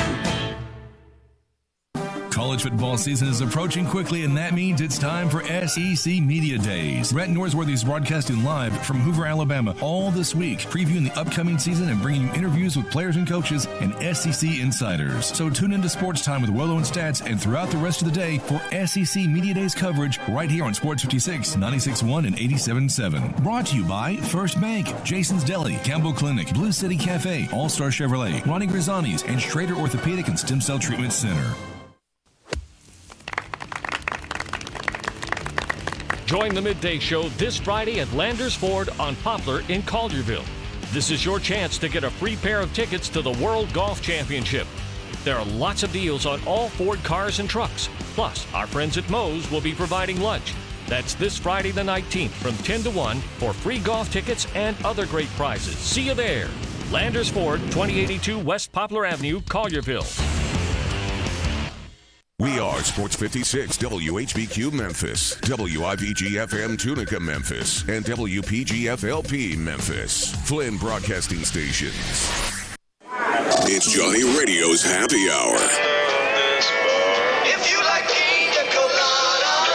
College football season is approaching quickly, and that means it's time for SEC Media Days. Brett Norsworthy is broadcasting live from Hoover, Alabama all this week, previewing the upcoming season and bringing you interviews with players and coaches and SEC insiders. So tune into Sports Time with Willow and Stats and throughout the rest of the day for SEC Media Days coverage right here on Sports 56, 96.1, and 87.7. Brought to you by First Bank, Jason's Deli, Campbell Clinic, Blue City Cafe, All-Star Chevrolet, Ronnie Grizzani's, and Schrader Orthopedic and Stem Cell Treatment Center. Join the Midday Show this Friday at Landers Ford on Poplar in Collierville. This is your chance to get a free pair of tickets to the World Golf Championship. There are lots of deals on all Ford cars and trucks. Plus, our friends at Moe's will be providing lunch. That's this Friday the 19th from 10 to 1 for free golf tickets and other great prizes. See you there. Landers Ford, 2082 West Poplar Avenue, Collierville. We are Sports 56 WHBQ Memphis, WIVG-FM Tunica Memphis, and WPG-FLP Memphis, Flynn Broadcasting Stations. It's Johnny Radio's Happy Hour. If you like pina colada.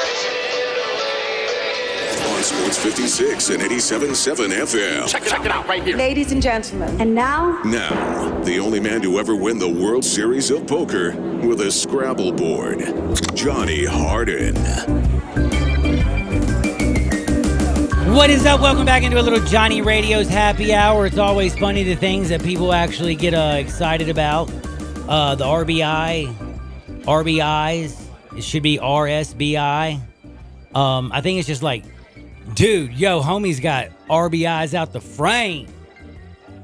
On Sports 56 and 87.7 FM. Check it out right here. Ladies and gentlemen. And now? Now, the only man to ever win the World Series of Poker with a Scrabble board, Johnny Harden. What is up? Welcome back into a little Johnny Radio's Happy Hour. It's always funny the things that people actually get excited about. The RBIs. It should be RSBI. I think it's just like, dude, yo, homie's got RBIs out the frame.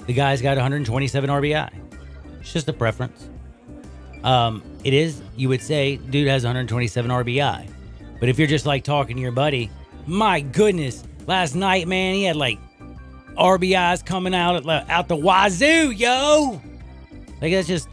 The guy's got 127 RBI. It's just a preference. It is, you would say, dude has 127 RBI. But if you're just like talking to your buddy, my goodness, last night, man, he had like RBIs coming out the wazoo, yo. Like that's just,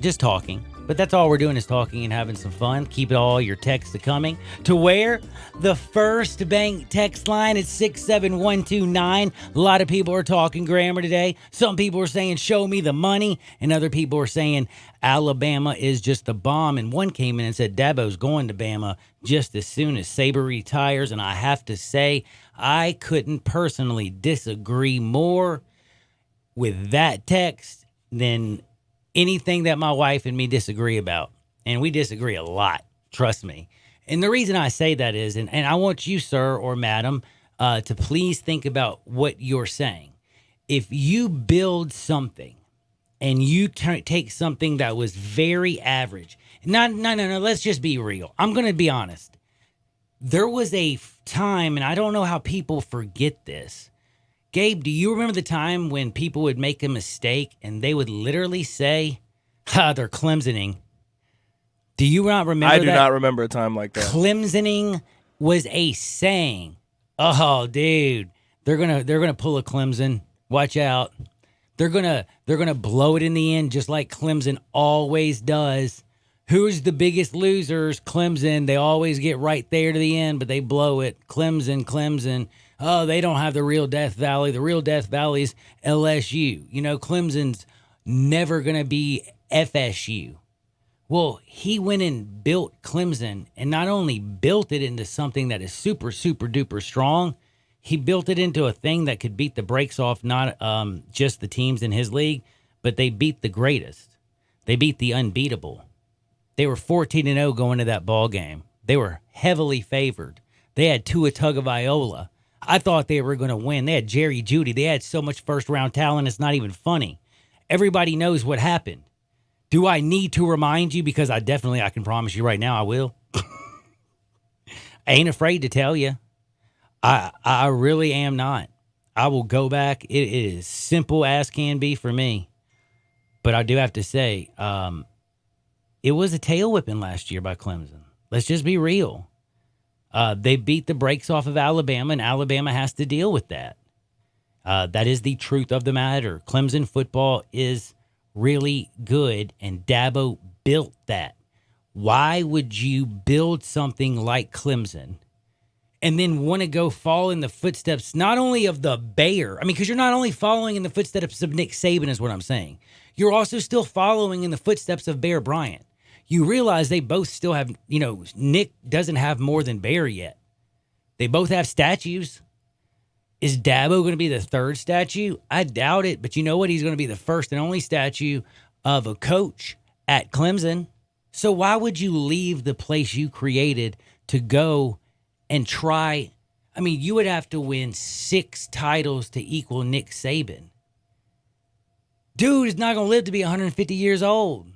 just talking. But that's all we're doing is talking and having some fun. Keep all your texts coming to where the First Bank text line is 67129. A lot of people are talking grammar today. Some people are saying, show me the money. And other people are saying, Alabama is just the bomb. And one came in and said, Dabo's going to Bama just as soon as Saban retires. And I have to say, I couldn't personally disagree more with that text than anything that my wife and me disagree about. And we disagree a lot, trust me. And the reason I say that is, and I want you, sir or madam, to please think about what you're saying. If you build something and you take something that was very average, no, let's just be real. I'm going to be honest. There was a time, and I don't know how people forget this. Gabe, do you remember the time when people would make a mistake and they would literally say, they're Clemsoning? Do you not remember that? I do not remember a time like that. Clemsoning was a saying. Oh, dude, they're gonna pull a Clemson. Watch out. They're gonna blow it in the end, just like Clemson always does. Who's the biggest losers? Clemson. They always get right there to the end, but they blow it. Clemson. Oh, they don't have the real Death Valley. The real Death Valley's LSU. You know, Clemson's never going to be FSU. Well, he went and built Clemson, and not only built it into something that is super, super duper strong, he built it into a thing that could beat the brakes off not just the teams in his league, but they beat the greatest. They beat the unbeatable. They were 14-0 going to that ball game. They were heavily favored. They had Tua Tagovailoa. I thought they were going to win. They had Jerry Jeudy. They had so much first-round talent, it's not even funny. Everybody knows what happened. Do I need to remind you? Because I can promise you right now I will. I ain't afraid to tell you. I really am not. I will go back. It is simple as can be for me. But I do have to say, it was a tail whipping last year by Clemson. Let's just be real. They beat the brakes off of Alabama, and Alabama has to deal with that. That is the truth of the matter. Clemson football is really good, and Dabo built that. Why would you build something like Clemson and then want to go fall in the footsteps not only of the Bear? I mean, because you're not only following in the footsteps of Nick Saban is what I'm saying. You're also still following in the footsteps of Bear Bryant. You realize they both still have, Nick doesn't have more than Bear yet. They both have statues. Is Dabo going to be the third statue? I doubt it, but you know what? He's going to be the first and only statue of a coach at Clemson. So why would you leave the place you created to go and try? I mean, you would have to win 6 titles to equal Nick Saban. Dude is not going to live to be 150 years old.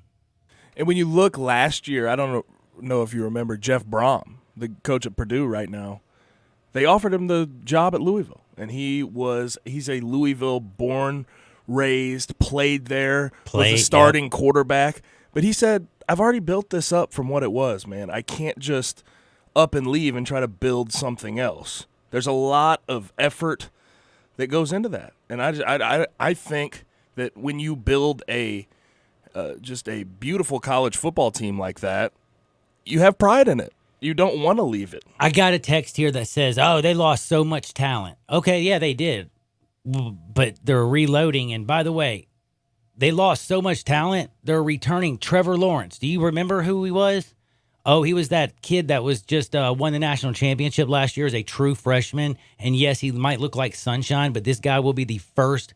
And when you look last year, I don't know if you remember Jeff Brom, the coach at Purdue right now. They offered him the job at Louisville, and he's a Louisville born, raised, played there, was the starting quarterback. But he said, I've already built this up from what it was, man. I can't just up and leave and try to build something else. There's a lot of effort that goes into that. And I think that when you build just a beautiful college football team like that, you have pride in it. You don't want to leave it. I got a text here that says, oh, they lost so much talent. Okay, yeah, they did. But they're reloading. And by the way, they lost so much talent, they're returning Trevor Lawrence. Do you remember who he was? Oh, he was that kid that was just won the national championship last year as a true freshman. And yes, he might look like sunshine, but this guy will be the first.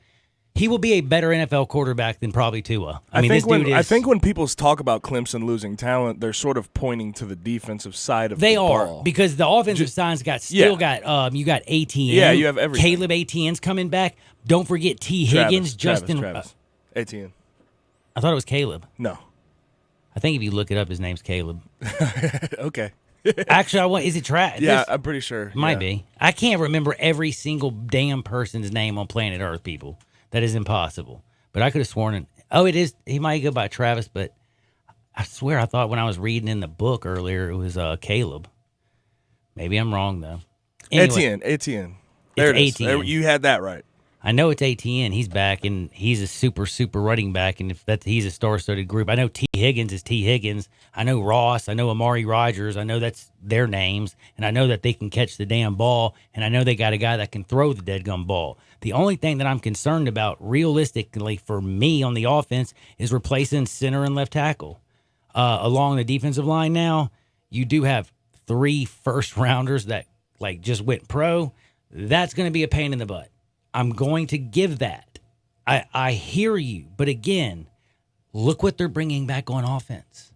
He will be a better NFL quarterback than probably Tua. I think when people talk about Clemson losing talent, they're sort of pointing to the defensive side of the ball. They are, because the offensive side's got you got ATN. Yeah, you have everything. Caleb Etienne's coming back. Don't forget T. Higgins, Justin. Travis. Etienne. I thought it was Caleb. No. I think if you look it up, his name's Caleb. Okay. Actually, is it Travis? Yeah, I'm pretty sure. It might be. I can't remember every single damn person's name on planet Earth, people. That is impossible. But I could have sworn. It is. He might go by Travis, but I swear I thought when I was reading in the book earlier it was Caleb. Maybe I'm wrong though. Anyway, Etienne. There it is. Etienne. You had that right. I know it's ATN. He's back, and he's a super, super running back. And if he's a star-studded group. I know T. Higgins is T. Higgins. I know Ross. I know Amari Rogers. I know that's their names. And I know that they can catch the damn ball. And I know they got a guy that can throw the deadgum ball. The only thing that I'm concerned about, realistically, for me on the offense is replacing center and left tackle. Along the defensive line now, you do have 3 first-rounders that, just went pro. That's going to be a pain in the butt. I'm going to give that. I hear you. But again, look what they're bringing back on offense.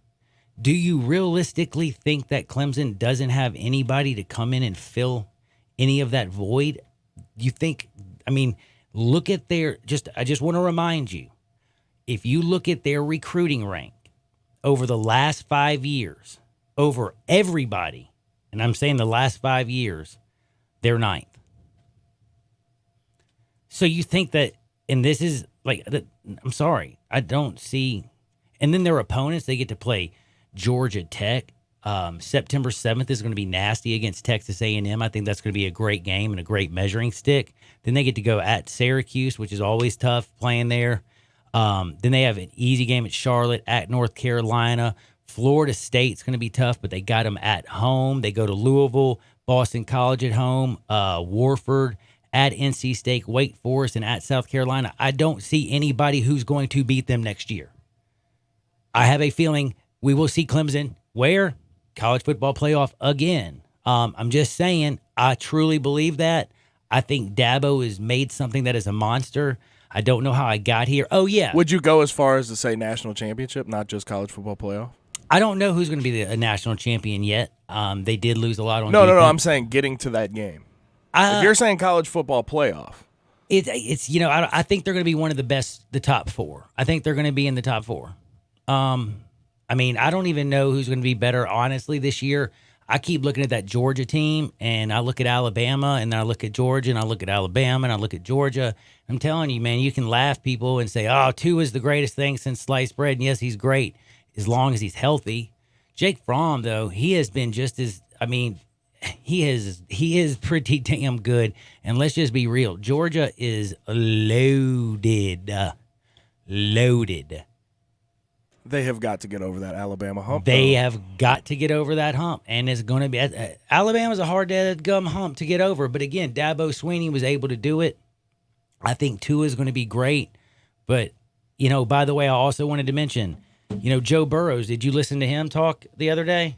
Do you realistically think that Clemson doesn't have anybody to come in and fill any of that void? You think, look at I just want to remind you, if you look at their recruiting rank over the last 5 years, over everybody, and I'm saying the last 5 years, they're 9th. So you think that, and this is I'm sorry, I don't see. And then their opponents, they get to play Georgia Tech. September 7th is going to be nasty against Texas A&M. I think that's going to be a great game and a great measuring stick. Then they get to go at Syracuse, which is always tough playing there. Then they have an easy game at Charlotte, at North Carolina. Florida State's going to be tough, but they got them at home. They go to Louisville, Boston College at home, Warford, at NC State, Wake Forest, and at South Carolina. I don't see anybody who's going to beat them next year. I have a feeling we will see Clemson where? College football playoff again. I'm just saying, I truly believe that. I think Dabo has made something that is a monster. I don't know how I got here. Oh, yeah. Would you go as far as to say national championship, not just college football playoff? I don't know who's going to be a national champion yet. They did lose a lot on No, defense. I'm saying getting to that game. If you're saying college football playoff. It's I think they're going to be one of the top 4. I think they're going to be in the top 4. I don't even know who's going to be better, honestly, this year. I keep looking at that Georgia team, and I look at Alabama, and I look at Georgia, and I look at Alabama, and I look at Georgia. I'm telling you, man, you can laugh people and say, oh, Tua is the greatest thing since sliced bread. And yes, he's great as long as he's healthy. Jake Fromm, though, he has been just as, he is pretty damn good. And let's just be real. Georgia is loaded. They have got to get over that Alabama hump. They have got to get over that hump. And it's going to be Alabama's a hard gum hump to get over. But again, Dabo Swinney was able to do it. I think Tua is going to be great. But, by the way, I also wanted to mention, Joe Burrows. Did you listen to him talk the other day?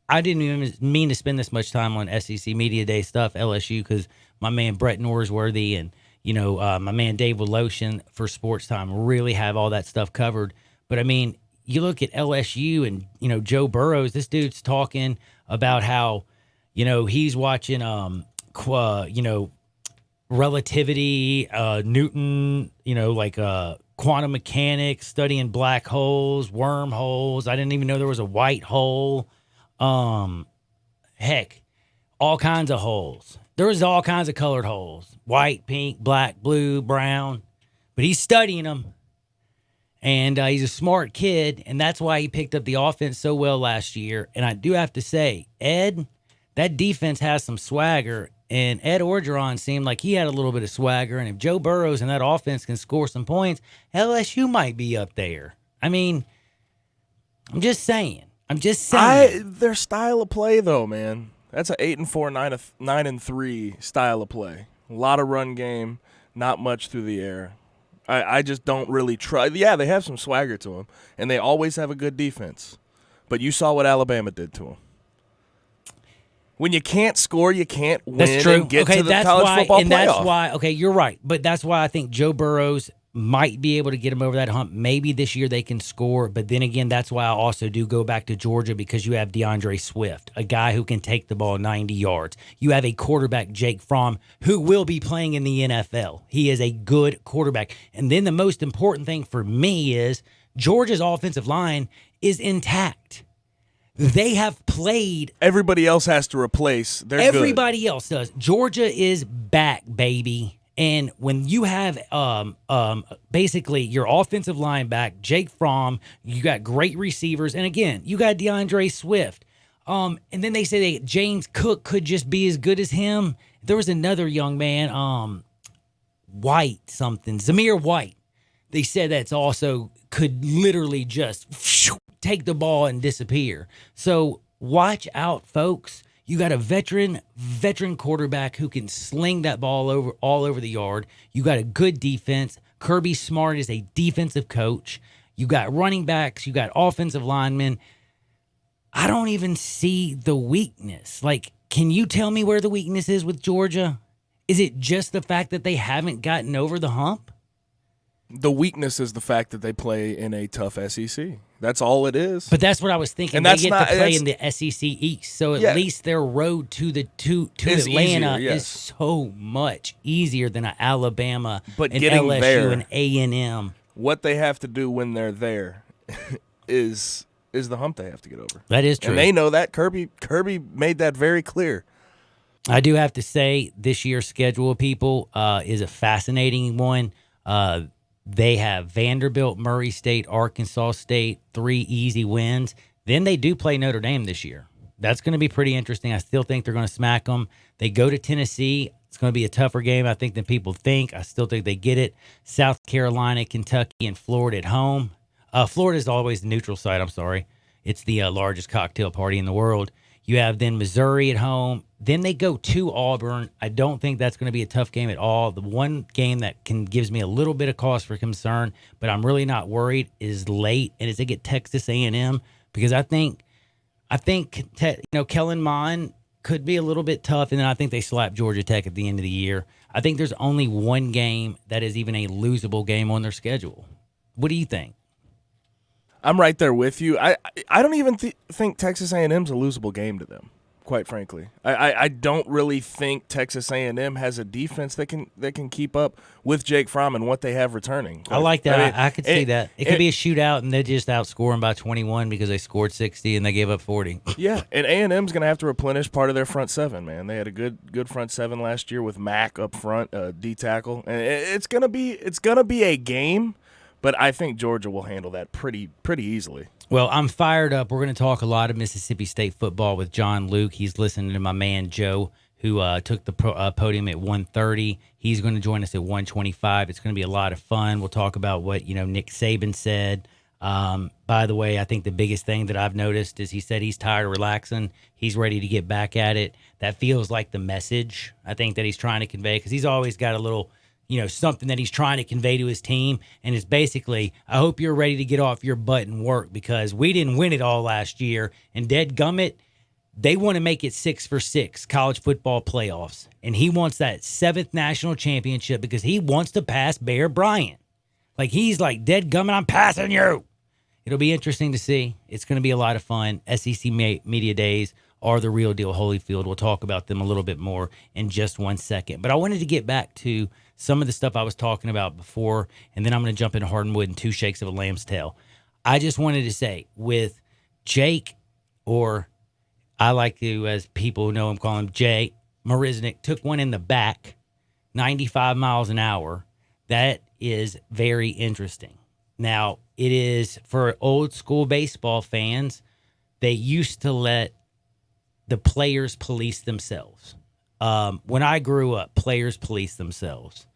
I didn't even mean to spend this much time on SEC Media Day stuff, LSU, because my man Brett Norsworthy and, my man Dave Lotion for Sports Time really have all that stuff covered. But, you look at LSU and, Joe Burrows, this dude's talking about how, he's watching, relativity, Newton, quantum mechanics, studying black holes, wormholes. I didn't even know there was a white hole. Heck, all kinds of holes. There was all kinds of colored holes. White, pink, black, blue, brown. But he's studying them. And he's a smart kid, and that's why he picked up the offense so well last year. And I do have to say, Ed, that defense has some swagger, and Ed Orgeron seemed like he had a little bit of swagger. And if Joe Burrows and that offense can score some points, LSU might be up there. I'm just saying. Their style of play, though, man. That's an 8-4, 9-3 style of play. A lot of run game, not much through the air. I just don't really try. Yeah, they have some swagger to them, and they always have a good defense. But you saw what Alabama did to them. When you can't score, you can't win. That's true. And get to the college football playoff. That's why. Okay, you're right. But that's why I think Joe Burrows might be able to get him over that hump. Maybe this year they can score. But then again, that's why I also do go back to Georgia, because you have DeAndre Swift, a guy who can take the ball 90 yards. You have a quarterback, Jake Fromm, who will be playing in the NFL. He is a good quarterback. And then the most important thing for me is Georgia's offensive line is intact. They have played. Everybody else has to replace. They're Everybody good. else does. Georgia is back, baby. And when you have basically your offensive line back, Jake Fromm, you got great receivers. And again, you got DeAndre Swift. And then they say that James Cook could just be as good as him. There was another young man. Zamir White. They said that's also could literally just take the ball and disappear. So watch out, folks. You got a veteran quarterback who can sling that ball all over the yard. You got a good defense. Kirby Smart is a defensive coach. You got running backs. You got offensive linemen. I don't even see the weakness. Like, can you tell me where the weakness is with Georgia? Is it just the fact that they haven't gotten over the hump? The weakness is the fact that they play in a tough SEC. That's all it is. But that's what I was thinking. And they that's get not- to play that's- in the SEC East, so at least their road to Is Atlanta easier, yes. is so much easier than an Alabama, But and getting LSU, there, and A&M. What they have to do when they're there is the hump they have to get over. That is true. And they know that. Kirby made that very clear. I do have to say this year's schedule, people, is a fascinating one. They have Vanderbilt, Murray State, Arkansas State, 3 easy wins. Then they do play Notre Dame this year. That's going to be pretty interesting. I still think they're going to smack them. They go to Tennessee. It's going to be a tougher game, I think, than people think. I still think they get it. South Carolina, Kentucky, and Florida at home. Florida is always the neutral site. I'm sorry. It's the largest cocktail party in the world. You have then Missouri at home. Then they go to Auburn. I don't think that's going to be a tough game at all. The one game that gives me a little bit of cause for concern, but I'm really not worried, is late, and is they get Texas A&M, because I think Kellen Mond could be a little bit tough, and then I think they slap Georgia Tech at the end of the year. I think there's only one game that is even a losable game on their schedule. What do you think? I'm right there with you. I don't even think Texas A&M's a losable game to them, quite frankly. I don't really think Texas A&M has a defense that can keep up with Jake Fromm and what they have returning. I like that. I could see that. It could be a shootout, and they just outscore them by 21 because they scored 60 and they gave up 40. Yeah, and A&M's going to have to replenish part of their front seven, man. They had a good front seven last year with Mack up front, D tackle, and it's gonna be a game. But I think Georgia will handle that pretty easily. Well, I'm fired up. We're going to talk a lot of Mississippi State football with John Luke. He's listening to my man Joe, who took the podium at 1:30. He's going to join us at 1:25. It's going to be a lot of fun. We'll talk about what Nick Saban said. By the way, I think the biggest thing that I've noticed is he said he's tired of relaxing. He's ready to get back at it. That feels like the message I think that he's trying to convey, because he's always got a little something that he's trying to convey to his team. And it's basically, I hope you're ready to get off your butt and work, because we didn't win it all last year. And dadgummit, they want to make it 6 for 6 college football playoffs. And he wants that 7th national championship because he wants to pass Bear Bryant. Like, he's like, dadgummit, I'm passing you. It'll be interesting to see. It's going to be a lot of fun. SEC Media Days are the real deal, Holyfield. We'll talk about them a little bit more in just 1 second. But I wanted to get back to some of the stuff I was talking about before, and then I'm going to jump into Hardwood and 2 shakes of a lamb's tail. I just wanted to say, with Jake, or I like to, as people know him, call him Jay Marisnick, took one in the back, 95 miles an hour. That is very interesting. Now, it is, for old school baseball fans, they used to let the players police themselves. When I grew up, players policed themselves.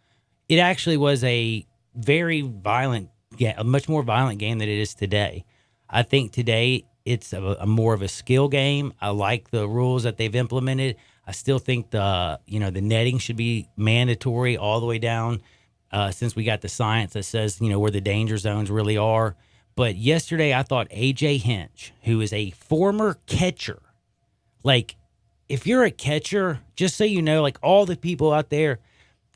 It actually was a very violent, a much more violent game than it is today. I think today it's a more of a skill game. I like the rules that they've implemented. I still think the netting should be mandatory all the way down, since we got the science that says where the danger zones really are. But yesterday I thought AJ Hinch, who is a former catcher, like, if you're a catcher, just so you know, like all the people out there,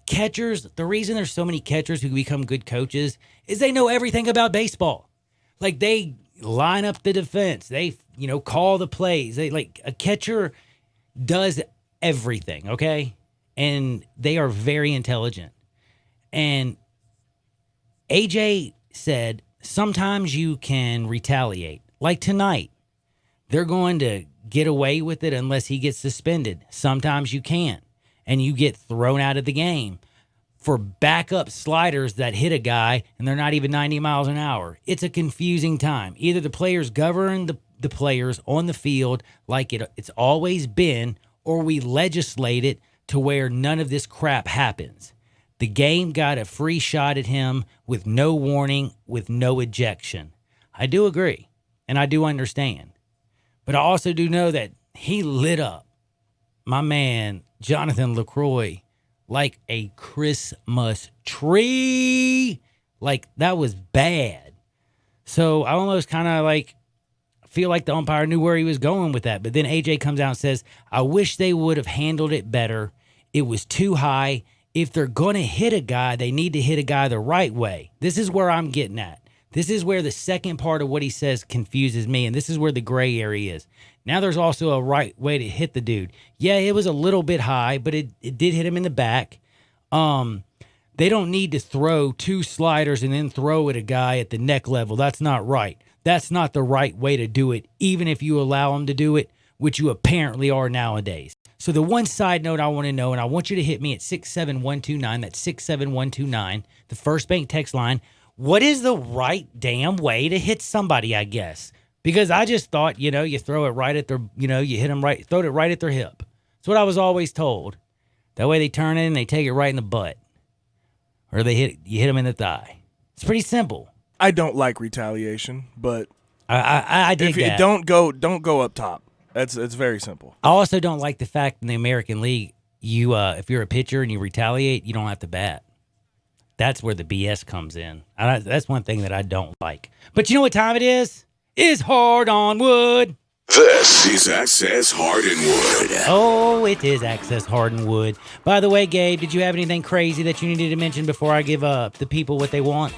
catchers, the reason there's so many catchers who become good coaches is they know everything about baseball. Like, they line up the defense. They, call the plays. A catcher does everything, okay? And they are very intelligent. And AJ said, sometimes you can retaliate. Like tonight, they're going to get away with it unless he gets suspended. Sometimes you can't, and you get thrown out of the game for backup sliders that hit a guy and they're not even 90 miles an hour. It's a confusing time. Either the players govern the players on the field like it's always been, or we legislate it to where none of this crap happens. The game got a free shot at him with no warning, with no ejection. I do agree, and I do understand. But I also do know that he lit up my man, Jonathan LaCroix, like a Christmas tree. Like, that was bad. So I almost kind of like feel like the umpire knew where he was going with that. But then AJ comes out and says, I wish they would have handled it better. It was too high. If they're going to hit a guy, they need to hit a guy the right way. This is where I'm getting at. This is where the second part of what he says confuses me, and this is where the gray area is. Now there's also a right way to hit the dude. Yeah, it was a little bit high, but it did hit him in the back. They don't need to throw 2 sliders and then throw at a guy at the neck level. That's not right. That's not the right way to do it, even if you allow them to do it, which you apparently are nowadays. So the one side note I want to know, and I want you to hit me at 67129, that's 67129, the First Bank text line. What is the right damn way to hit somebody, I guess? Because I just thought, you throw it right at their, you hit them right, throw it right at their hip. That's what I was always told. That way they turn it and they take it right in the butt. Or you hit them in the thigh. It's pretty simple. I don't like retaliation, but I dig that. Don't go up top. It's very simple. I also don't like the fact in the American League, if you're a pitcher and you retaliate, you don't have to bat. That's where the BS comes in. That's one thing that I don't like. But you know what time it is? It's Hard on Wood. This is Access Hard and Wood. Oh, it is Access Hard and Wood. By the way, Gabe, did you have anything crazy that you needed to mention before I give the people what they want?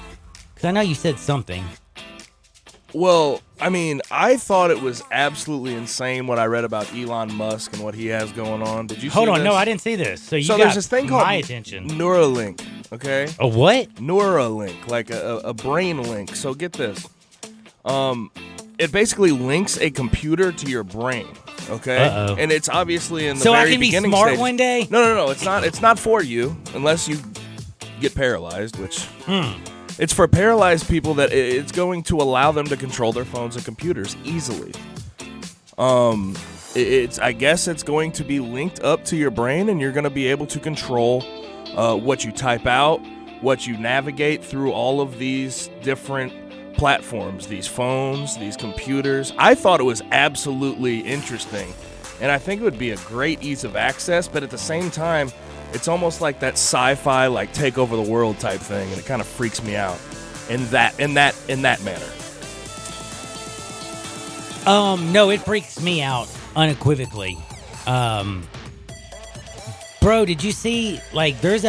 Because I know you said something. Well, I mean, I thought it was absolutely insane what I read about Elon Musk and what he has going on. Did you see Hold on, this? no, I didn't see this. So got there's this thing called my attention. Neuralink, okay? A what? Neuralink, like a brain link. So get this. It basically links a computer to your brain, okay? Uh-oh. And it's obviously in the so very I can be beginning smart stage. one day? No, it's not. It's not for you unless you get paralyzed, which it's for paralyzed people that it's going to allow them to control their phones and computers easily. I guess it's going to be linked up to your brain, and you're going to be able to control what you type out, what you navigate through all of these different platforms, these phones, these computers. I thought it was absolutely interesting, and I think it would be a great ease of access, but at the same time, it's almost like that sci-fi, like take over the world type thing, and it kind of freaks me out in that manner. No, it freaks me out unequivocally. Bro, did you see, like, there's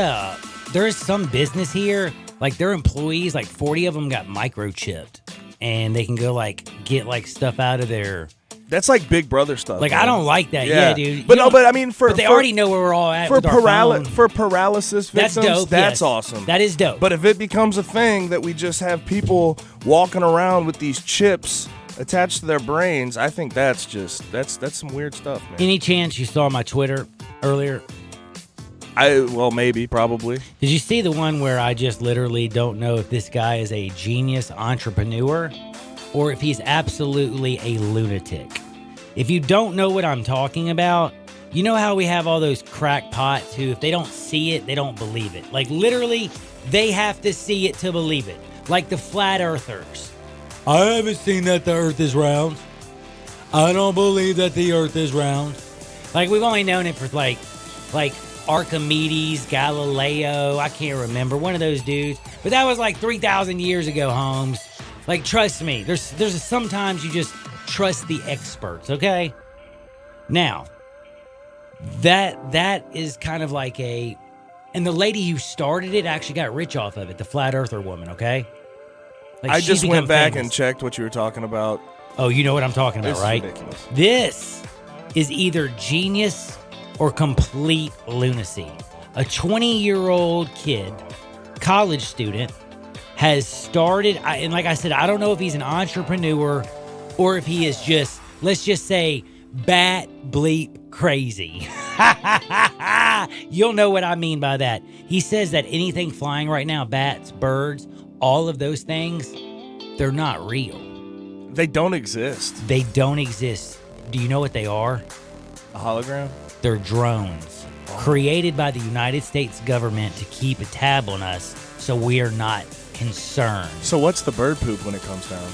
some business here, like, their employees, like 40 of them got microchipped, and they can go, like, get, like, stuff out of their... That's like Big Brother stuff. Like, man. I don't like that. Yeah, dude. But I mean, but they already know where we're all at with our phone. For paralysis victims, That's dope, that's yes. awesome. That is dope. But if it becomes a thing that we just have people walking around with these chips attached to their brains, I think that's some weird stuff, man. Any chance you saw my Twitter earlier? Maybe, probably. Did you see the one where I just literally don't know if this guy is a genius entrepreneur or if he's absolutely a lunatic? If you don't know what I'm talking about, you know how we have all those crackpots who, if they don't see it, they don't believe it. Like, literally, they have to see it to believe it. Like the flat earthers. I haven't seen that the earth is round. I don't believe that the earth is round. Like, we've only known it for, like Archimedes, Galileo, I can't remember, one of those dudes. But that was like 3,000 years ago, Holmes. Like, trust me, there's sometimes you just trust the experts, okay? Now, that is kind of like and the lady who started it actually got rich off of it, the flat earther woman, okay? Like, I just went back famous. and checked what you were talking about. Oh, you know what I'm talking about, This is right? ridiculous. This is either genius or complete lunacy. A 20-year-old kid, college student, has started, and like I said, I don't know if he's an entrepreneur or if he is just, let's just say, bat bleep crazy. You'll know what I mean by that. He says that anything flying right now, bats, birds, all of those things, they're not real. They don't exist. They don't exist. Do you know what they are? A hologram? They're drones. created by the United States government to keep a tab on us so we are not concerned. So what's the bird poop when it comes down?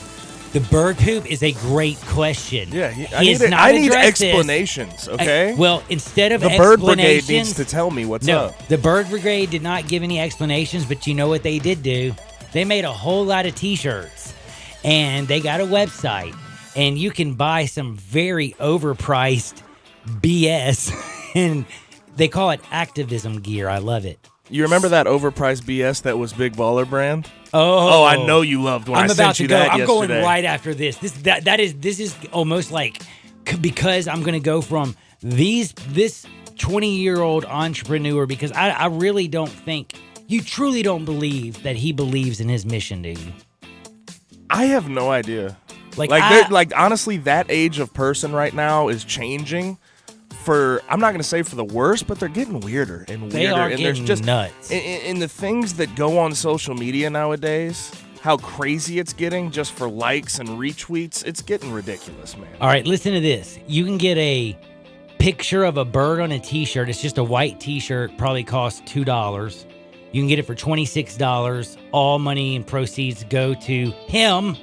The bird poop is a great question. Yeah, I need explanations, okay? Well, instead of the bird brigade explanations, needs to tell me what's no, up. The bird brigade did not give any explanations, but you know what they did do? They made a whole lot of T-shirts, and they got a website, and you can buy some very overpriced BS, and they call it activism gear. I love it. You remember that overpriced BS that was Big Baller Brand? Oh, I know you loved when I sent you that yesterday. I'm going right after this. This is almost like, because I'm going to go from this 20-year-old entrepreneur, because I really don't think, you truly don't believe that he believes in his mission, do you? I have no idea. Like honestly, that age of person right now is changing. I'm not going to say for the worse, but they're getting weirder and weirder. They are and getting there's just nuts. In the things that go on social media nowadays, how crazy it's getting just for likes and retweets, it's getting ridiculous, man. All right, listen to this. You can get a picture of a bird on a T-shirt. It's just a white T-shirt, probably costs $2. You can get it for $26. All money and proceeds go to him,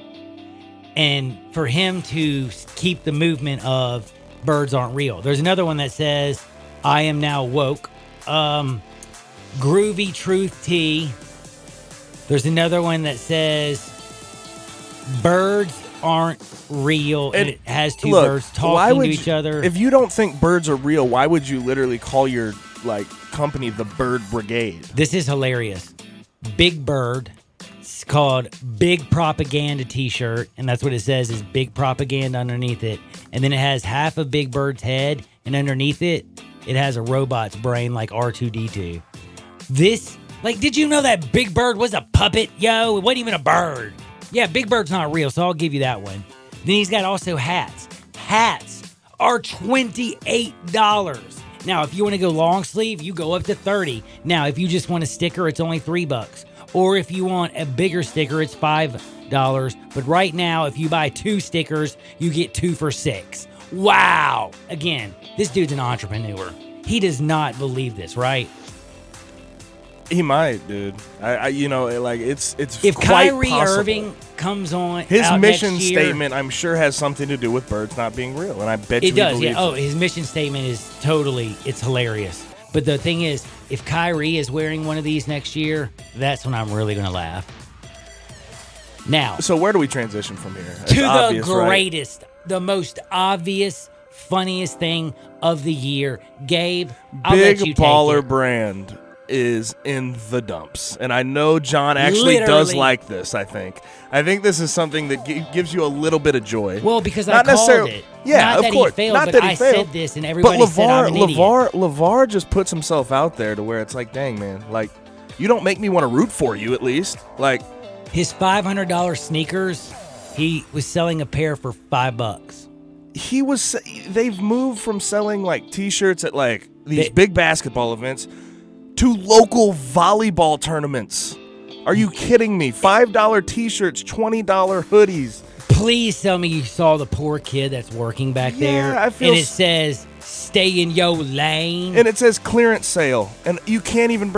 and for him to keep the movement of birds aren't real. There's another one that says, I am now woke. Groovy Truth Tea. There's another one that says, birds aren't real. And it has two birds talking to each other. If you don't think birds are real, why would you literally call your company the Bird Brigade? This is hilarious. Big Bird. It's called Big Propaganda T-shirt, and that's what it says, is Big Propaganda underneath it. And then it has half of Big Bird's head, and underneath it, it has a robot's brain like R2-D2. Did you know that Big Bird was a puppet? Yo, it wasn't even a bird. Yeah, Big Bird's not real, so I'll give you that one. Then he's got also hats. Hats are $28. Now, if you want to go long sleeve, you go up to $30. Now, if you just want a sticker, it's only $3. Or if you want a bigger sticker, it's $5. But right now, if you buy 2 stickers, you get 2 for $6. Wow. Again, this dude's an entrepreneur. He does not believe this, right? He might, dude. It's if quite Kyrie possible. Irving comes on, his out mission next year, statement, I'm sure, has something to do with birds not being real, and I bet it does. believes Yeah. His mission statement is it's hilarious. But the thing is, if Kyrie is wearing one of these next year, that's when I'm really going to laugh. Now, so where do we transition from here? It's to obvious, the greatest, right? The most obvious, funniest thing of the year, Gabe. I'll let you Big Baller take it. Brand is in the dumps, and I know John actually does like this. I think this is something that gives you a little bit of joy. Well, because not I called it. Yeah, not of that course. He failed, not but that he I failed. said this, and everybody said I'm an idiot. LeVar just puts himself out there to where it's like, dang, man, like, you don't make me want to root for you, at least. Like, his $500 sneakers, he was selling a pair for $5. They've moved from selling like T-shirts at like these big basketball events to local volleyball tournaments. Are you kidding me? $5 T-shirts, $20 hoodies. Please tell me you saw the poor kid that's working back there. I feel and it says, stay in your lane. And it says clearance sale. And you can't even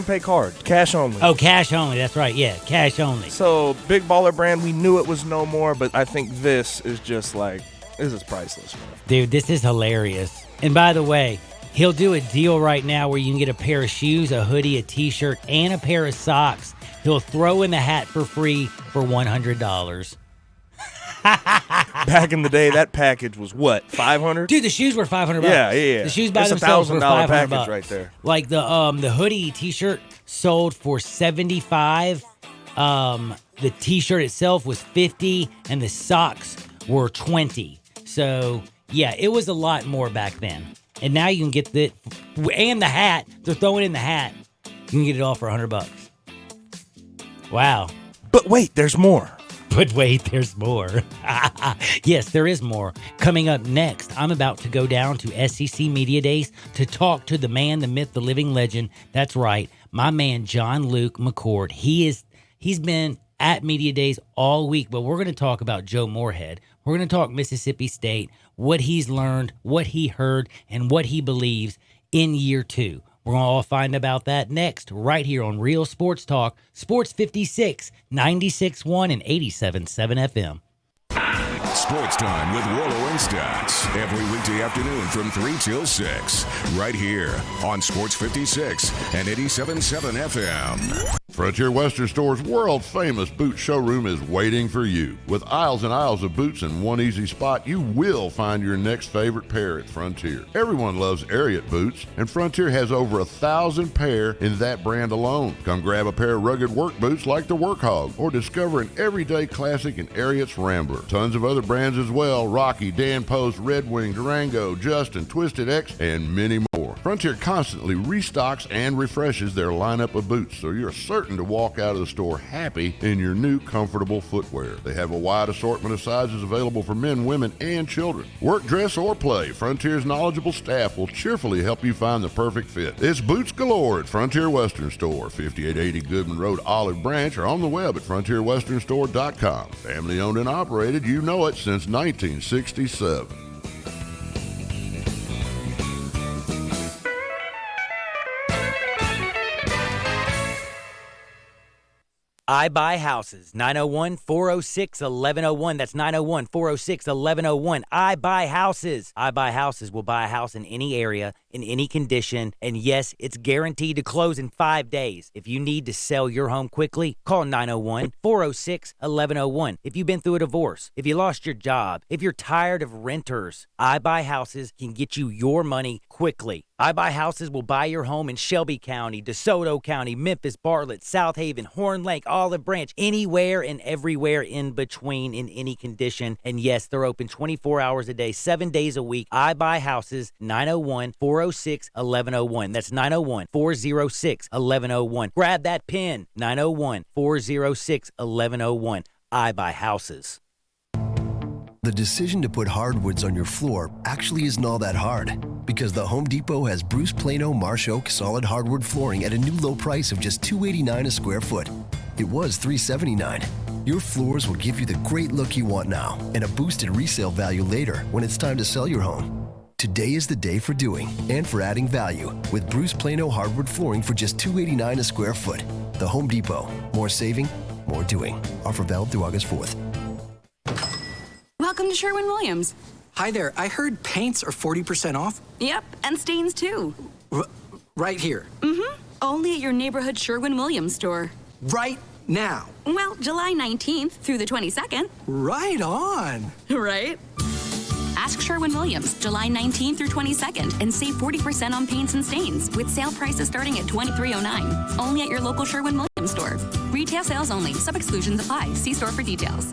pay card. Cash only. Oh, cash only. That's right. Yeah, cash only. So, Big Baller Brand, we knew it was no more, but I think this is just like, this is priceless, man. Dude, this is hilarious. And by the way, he'll do a deal right now where you can get a pair of shoes, a hoodie, a T-shirt, and a pair of socks. He'll throw in the hat for free for $100. Back in the day, that package was what, $500? Dude, the shoes were $500. Yeah. The shoes by themselves were $500 package right there. Like the hoodie T-shirt sold for $75. The T-shirt itself was $50, and the socks were $20. So yeah, it was a lot more back then. And now you can get the hat. They're throwing in the hat. You can get it all for $100. Wow. But wait, there's more. Yes, there is more. Coming up next, I'm about to go down to SEC Media Days to talk to the man, the myth, the living legend. That's right, my man, John Luke McCord. He's been at Media Days all week, but we're going to talk about Joe Moorhead. We're going to talk Mississippi State, what he's learned, what he heard, and what he believes in year 2. We're going to all find about that next, right here on Real Sports Talk, Sports 56, 96.1 and 87.7 FM. Sports Time with Warlow and Stats. Every weekday afternoon from 3 till 6. Right here on Sports 56 and 87.7 FM. Frontier Western Store's world-famous boot showroom is waiting for you. With aisles and aisles of boots in one easy spot, you will find your next favorite pair at Frontier. Everyone loves Ariat boots, and Frontier has over 1,000 pair in that brand alone. Come grab a pair of rugged work boots like the Work Hog, or discover an everyday classic in Ariat's Rambler. Tons of other brands as well: Rocky, Dan Post, Red Wing, Durango, Justin, Twisted X, and many more. Frontier constantly restocks and refreshes their lineup of boots, so you're certain to walk out of the store happy in your new comfortable footwear. They have a wide assortment of sizes available for men, women, and children. Work, dress, or play, Frontier's knowledgeable staff will cheerfully help you find the perfect fit. It's boots galore at Frontier Western Store, 5880 Goodman Road, Olive Branch, or on the web at frontierwesternstore.com. Family owned and operated, you know it, since 1967. I Buy Houses, 901-406-1101. That's 901-406-1101. I Buy Houses. I Buy Houses will buy a house in any area, in any condition, and yes, it's guaranteed to close in 5 days. If you need to sell your home quickly, call 901-406-1101. If you've been through a divorce, if you lost your job, if you're tired of renters, I Buy Houses can get you your money quickly. I Buy Houses will buy your home in Shelby County, DeSoto County, Memphis, Bartlett, South Haven, Horn Lake, Olive Branch, anywhere and everywhere in between, in any condition. And yes, they're open 24 hours a day, 7 days a week. I Buy Houses, 901-406-1101. That's 901-406-1101. Grab that pen, 901-406-1101. I Buy Houses. The decision to put hardwoods on your floor actually isn't all that hard, because the Home Depot has Bruce Plano Marsh Oak solid hardwood flooring at a new low price of just $289 a square foot. It was $379. Your floors will give you the great look you want now and a boosted resale value later when it's time to sell your home. Today is the day for doing and for adding value with Bruce Plano hardwood flooring for just $289 a square foot. The Home Depot. More saving, more doing. Offer valid through August 4th. Welcome to Sherwin-Williams. Hi there. I heard paints are 40% off. Yep, and stains too. Right here. Mm-hmm. Only at your neighborhood Sherwin-Williams store. Right now. Well, July 19th through the 22nd. Right on. Right? Ask Sherwin-Williams, July 19th through 22nd, and save 40% on paints and stains, with sale prices starting at $23.09. Only at your local Sherwin-Williams store. Retail sales only. Some exclusions apply. See store for details.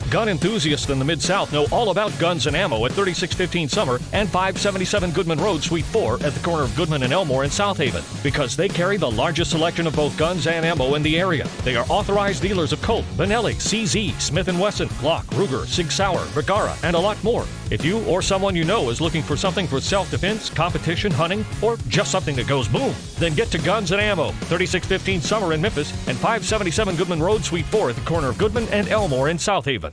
Gun enthusiasts in the Mid-South know all about guns and ammo at 3615 Summer and 577 Goodman Road, Suite 4 at the corner of Goodman and Elmore in South Haven, because they carry the largest selection of both guns and ammo in the area. They are authorized dealers of Colt, Benelli, CZ, Smith & Wesson, Glock, Ruger, Sig Sauer, Vergara, and a lot more. If you or someone you know is looking for something for self-defense, competition, hunting, or just something that goes boom, then get to Guns and Ammo, 3615 Summer in Memphis and 577 Goodman Road, Suite 4 at the corner of Goodman and Elmore in South Haven.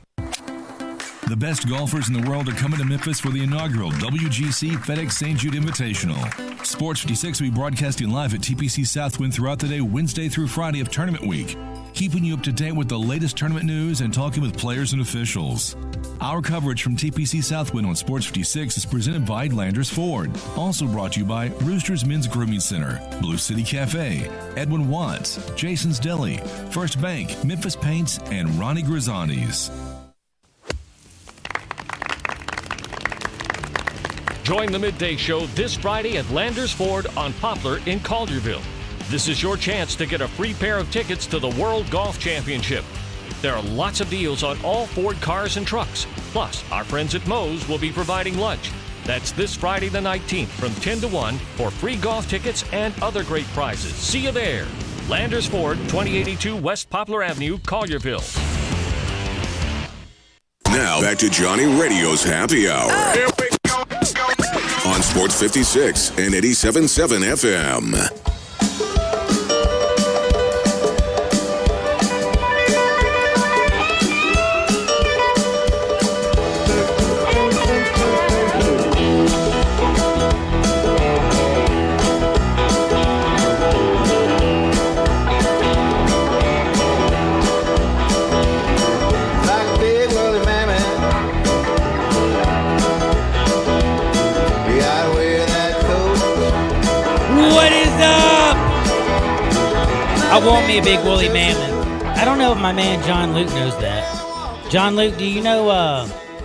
The best golfers in the world are coming to Memphis for the inaugural WGC FedEx St. Jude Invitational. Sports 56 will be broadcasting live at TPC Southwind throughout the day, Wednesday through Friday of tournament week, keeping you up to date with the latest tournament news and talking with players and officials. Our coverage from TPC Southwind on Sports 56 is presented by Landers Ford. Also brought to you by Rooster's Men's Grooming Center, Blue City Cafe, Edwin Watts, Jason's Deli, First Bank, Memphis Paints, and Ronnie Grisanti's. Join the Midday Show this Friday at Landers Ford on Poplar in Collierville. This is your chance to get a free pair of tickets to the World Golf Championship. There are lots of deals on all Ford cars and trucks. Plus, our friends at Moe's will be providing lunch. That's this Friday the 19th from 10 to 1 for free golf tickets and other great prizes. See you there. Landers Ford, 2082 West Poplar Avenue, Collierville. Now, back to Johnny Radio's Happy Hour. Here we go. On Sports 56 and 87.7 FM. I want me a big woolly mammoth. I don't know if my man John Luke knows that. John Luke, do you know,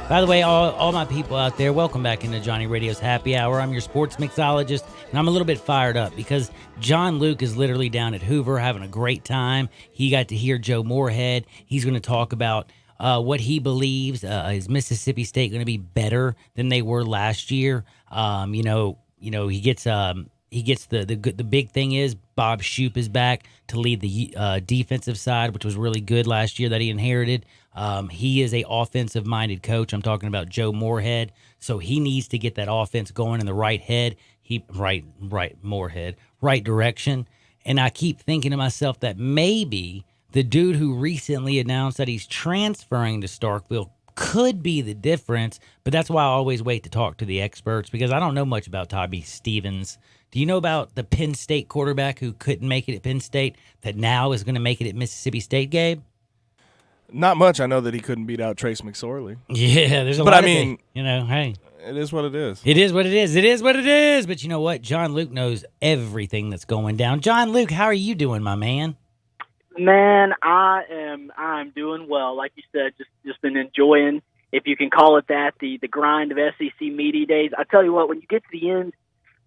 by the way, all my people out there, welcome back into Johnny Radio's Happy Hour. I'm your sports mixologist, and I'm a little bit fired up because John Luke is literally down at Hoover having a great time. He got to hear Joe Moorhead. He's going to talk about what he believes is Mississippi State going to be better than they were last year. He gets the big thing is Bob Shoop is back to lead the defensive side, which was really good last year that he inherited. He is a offensive minded coach. I'm talking about Joe Moorhead, so he needs to get that offense going in the right direction. And I keep thinking to myself that maybe the dude who recently announced that he's transferring to Starkville could be the difference, but that's why I always wait to talk to the experts because I don't know much about Tommy Stevens. Do you know about the Penn State quarterback who couldn't make it at Penn State that now is going to make it at Mississippi State, Gabe? Not much. I know that he couldn't beat out Trace McSorley. Yeah, there's a lot of things. Hey. It is what it is. It is what it is. It is what it is. But you know what? John Luke knows everything that's going down. John Luke, how are you doing, my man? Man, I'm doing well. Like you said, just been enjoying, if you can call it that, the grind of SEC Media Days. I tell you what, when you get to the end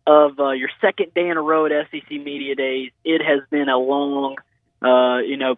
of your second day in a row at SEC Media Days, it has been a long,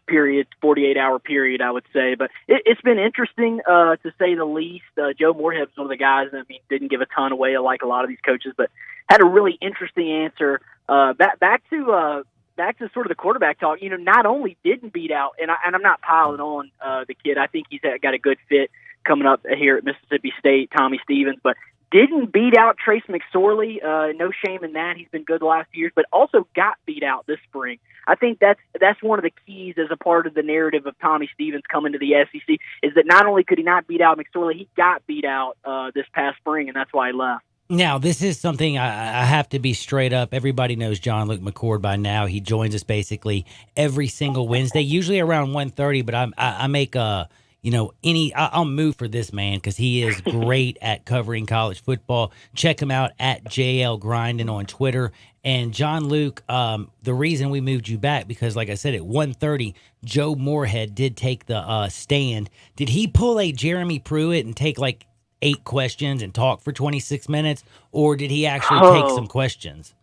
period, 48-hour period, I would say. But it's been interesting, to say the least. Joe Moorhead was one of the guys that, didn't give a ton away like a lot of these coaches, but had a really interesting answer. Back to sort of the quarterback talk, not only didn't beat out, and I'm not piling on the kid. I think he's got a good fit coming up here at Mississippi State, Tommy Stevens, but didn't beat out Trace McSorley. No shame in that. He's been good the last few years, but also got beat out this spring. I think that's one of the keys as a part of the narrative of Tommy Stevens coming to the SEC is that not only could he not beat out McSorley, he got beat out this past spring, and that's why he left. Now, this is something I have to be straight up. Everybody knows John Luke McCord by now. He joins us basically every single Wednesday, usually around 1:30, but I make I'll move for this man because he is great at covering college football. Check him out at JL Grindin on Twitter. And John Luke, the reason we moved you back, because like I said, at 1:30, Joe Moorhead did take the stand. Did he pull a Jeremy Pruitt and take like 8 questions and talk for 26 minutes, or did he actually take some questions?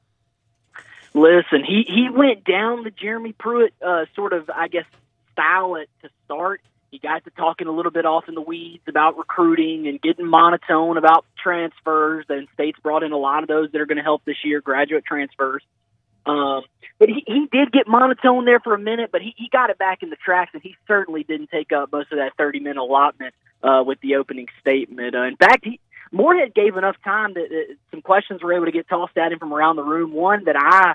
Listen, he went down the Jeremy Pruitt sort of, I guess, style to start. He got to talking a little bit off in the weeds about recruiting and getting monotone about transfers, and State's brought in a lot of those that are going to help this year, graduate transfers. But he did get monotone there for a minute, but he got it back in the tracks, and he certainly didn't take up most of that 30-minute allotment with the opening statement. In fact, Moorhead gave enough time that some questions were able to get tossed at him from around the room. One that I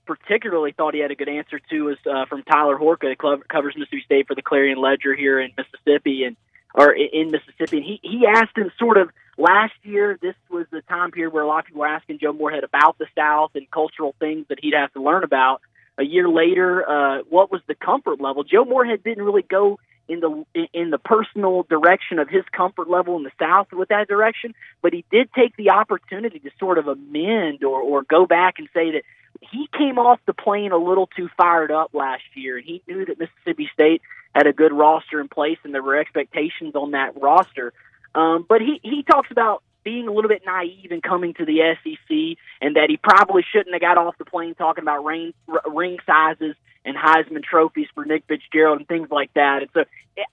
particularly thought he had a good answer to was from Tyler Horka, that covers Mississippi State for the Clarion Ledger here in Mississippi. And he asked him sort of last year, this was the time period where a lot of people were asking Joe Moorhead about the South and cultural things that he'd have to learn about. A year later, what was the comfort level? Joe Moorhead didn't really go in the personal direction of his comfort level in the South with that direction, but he did take the opportunity to sort of amend or go back and say that he came off the plane a little too fired up last year, and he knew that Mississippi State had a good roster in place and there were expectations on that roster. But he talks about being a little bit naive in coming to the SEC, and that he probably shouldn't have got off the plane talking about ring sizes and Heisman trophies for Nick Fitzgerald and things like that. And so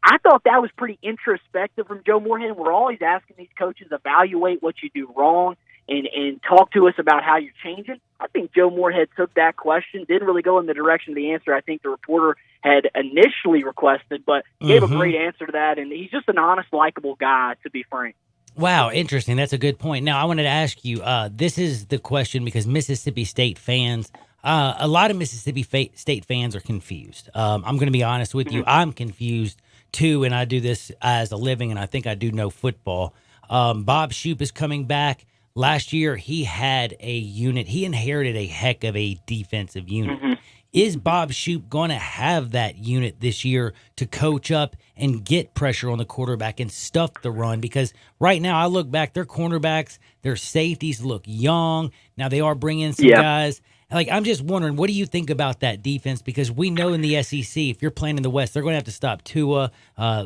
I thought that was pretty introspective from Joe Moorhead. We're always asking these coaches, evaluate what you do wrong and talk to us about how you're changing. I think Joe Moorhead took that question, didn't really go in the direction of the answer I think the reporter had initially requested, but gave a great answer to that. And he's just an honest, likable guy, to be frank. Wow, interesting. That's a good point. Now, I wanted to ask you, this is the question because Mississippi State fans, a lot of Mississippi State fans are confused. I'm going to be honest with you. I'm confused, too, and I do this as a living, and I think I do know football. Bob Shoop is coming back. Last year, he had a unit. He inherited a heck of a defensive unit. Is Bob Shoop going to have that unit this year to coach up and get pressure on the quarterback and stuff the run? Because right now, I look back, their cornerbacks, their safeties look young. Now, they are bringing some guys Like, I'm just wondering, what do you think about that defense? Because we know in the SEC, if you're playing in the West, they're going to have to stop Tua,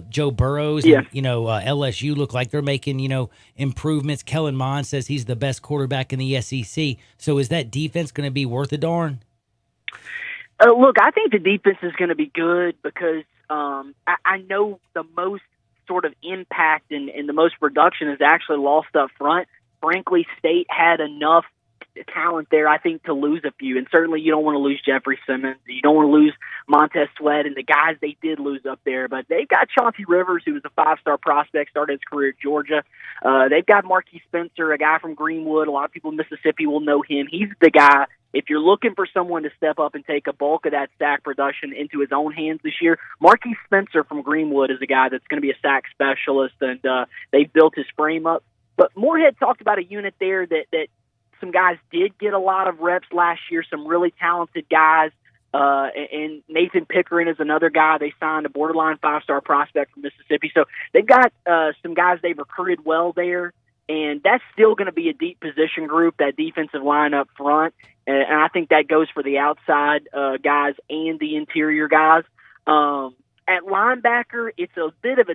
Joe Burrows. Yeah. And, LSU look like they're making, improvements. Kellen Mond says he's the best quarterback in the SEC. So is that defense going to be worth a darn? Look, I think the defense is going to be good because I know the most sort of impact and the most production is actually lost up front. Frankly, State had enough talent there, I think, to lose a few. And certainly you don't want to lose Jeffrey Simmons. You don't want to lose Montez Sweat and the guys they did lose up there. But they've got Chauncey Rivers, who was a 5-star prospect, started his career at Georgia. They've got Marquis Spencer, a guy from Greenwood. A lot of people in Mississippi will know him. He's the guy. If you're looking for someone to step up and take a bulk of that sack production into his own hands this year, Marquis Spencer from Greenwood is a guy that's going to be a sack specialist, and they've built his frame up. But Moorhead talked about a unit there that some guys did get a lot of reps last year, some really talented guys. And Nathan Pickering is another guy. They signed a borderline 5-star prospect from Mississippi. So they've got some guys they've recruited well there. And that's still going to be a deep position group, that defensive line up front. And I think that goes for the outside guys and the interior guys. At linebacker, it's a bit of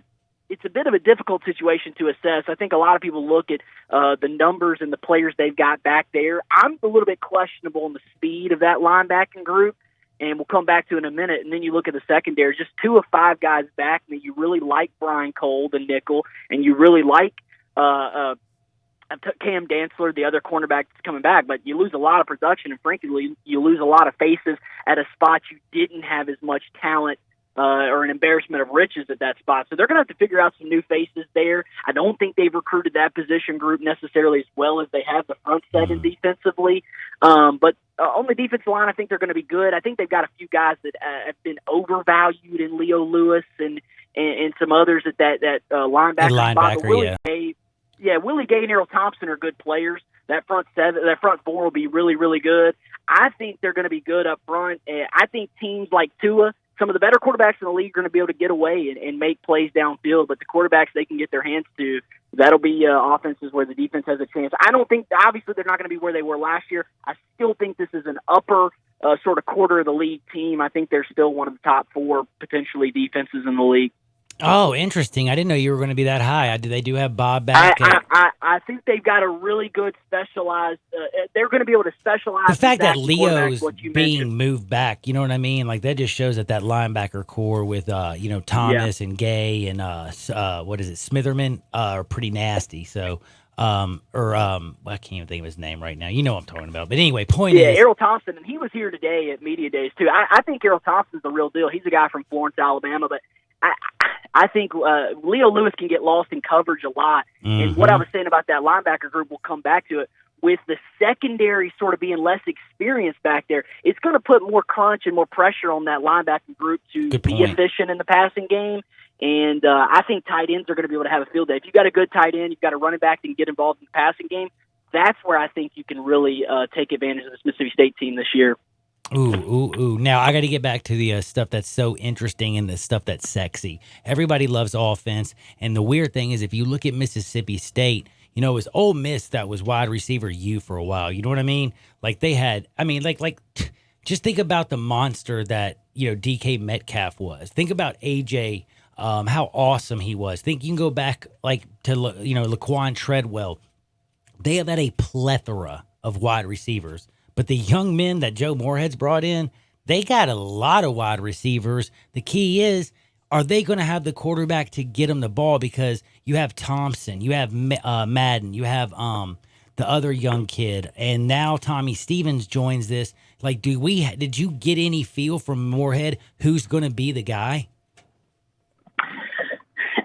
a difficult situation to assess. I think a lot of people look at the numbers and the players they've got back there. I'm a little bit questionable in the speed of that linebacking group, and we'll come back to it in a minute. And then you look at the secondary, just 2 of 5 guys back. I mean, you really like Brian Cole, the nickel, and you really like Cam Dantzler, the other cornerback that's coming back. But you lose a lot of production, and frankly, you lose a lot of faces at a spot you didn't have as much talent or an embarrassment of riches at that spot. So they're going to have to figure out some new faces there. I don't think they've recruited that position group necessarily as well as they have the front seven defensively. But on the defensive line, I think they're going to be good. I think they've got a few guys that have been overvalued in Leo Lewis and some others at that linebacker spot. But Willie Gay and Errol Thompson are good players. That front 4 will be really, really good. I think they're going to be good up front. I think teams like Tua, some of the better quarterbacks in the league, are going to be able to get away and make plays downfield. But the quarterbacks they can get their hands to, that'll be offenses where the defense has a chance. I don't think, obviously, they're not going to be where they were last year. I still think this is an upper sort of quarter of the league team. I think they're still one of the top 4 potentially defenses in the league. Oh, interesting. I didn't know you were going to be that high. They do have Bob back. I think they've got a really good specialized they're going to be able to specialize. The fact that Leo's being moved back, you know what I mean? Like, that just shows that linebacker core with, Thomas and Gay and, Smitherman are pretty nasty. So, I can't even think of his name right now. You know what I'm talking about. But anyway, point is. Errol Thompson, and he was here today at Media Days, too. I think Errol Thompson's the real deal. He's a guy from Florence, Alabama, but I think Leo Lewis can get lost in coverage a lot. Mm-hmm. And what I was saying about that linebacker group, we'll come back to it. With the secondary sort of being less experienced back there, it's going to put more crunch and more pressure on that linebacking group to be efficient in the passing game. And I think tight ends are going to be able to have a field day. If you've got a good tight end, you've got a running back that can get involved in the passing game, that's where I think you can really take advantage of this Mississippi State team this year. Ooh. Now, I got to get back to the stuff that's so interesting and the stuff that's sexy. Everybody loves offense. And the weird thing is, if you look at Mississippi State, it was Ole Miss that was wide receiver U for a while. You know what I mean? Like, they had, just think about the monster that, DK Metcalf was. Think about AJ, how awesome he was. You can go back, to, Laquan Treadwell. They have had a plethora of wide receivers. But the young men that Joe Moorhead's brought in, they got a lot of wide receivers. The key is, are they going to have the quarterback to get them the ball? Because you have Thompson, you have Madden, you have the other young kid, and now Tommy Stevens joins this. Like, did you get any feel from Moorhead who's going to be the guy?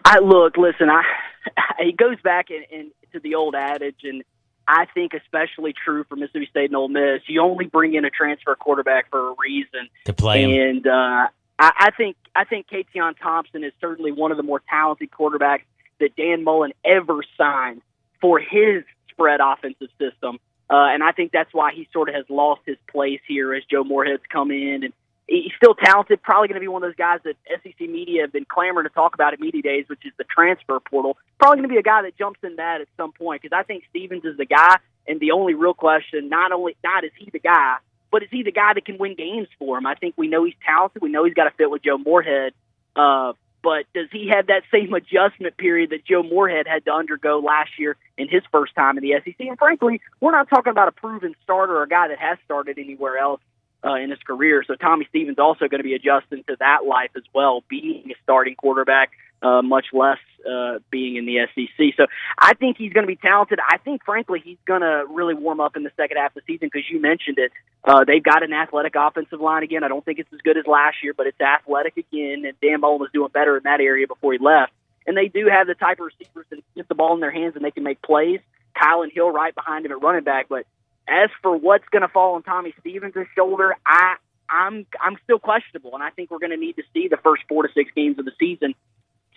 It goes back to the old adage, and I think especially true for Mississippi State and Ole Miss. You only bring in a transfer quarterback for a reason to play him. And I think Kateon Thompson is certainly one of the more talented quarterbacks that Dan Mullen ever signed for his spread offensive system. And I think that's why he sort of has lost his place here as Joe Moorhead's come in. And he's still talented, probably going to be one of those guys that SEC media have been clamoring to talk about at Media Days, which is the transfer portal. Probably going to be a guy that jumps in that at some point, because I think Stevens is the guy, and the only real question, not is he the guy, but is he the guy that can win games for him? I think we know he's talented. We know he's got to fit with Joe Moorhead. But does he have that same adjustment period that Joe Moorhead had to undergo last year in his first time in the SEC? And frankly, we're not talking about a proven starter or a guy that has started anywhere else in his career. So Tommy Stevens also going to be adjusting to that life as well, being a starting quarterback, much less being in the SEC. So I think he's going to be talented. I think, frankly, he's going to really warm up in the second half of the season because you mentioned it. They've got an athletic offensive line again. I don't think it's as good as last year, but it's athletic again, and Dan Mullen was doing better in that area before he left. And they do have the type of receivers that get the ball in their hands and they can make plays. Kylan Hill right behind him at running back. But as for what's going to fall on Tommy Stevens' shoulder, I'm still questionable, and I think we're going to need to see the first 4 to 6 games of the season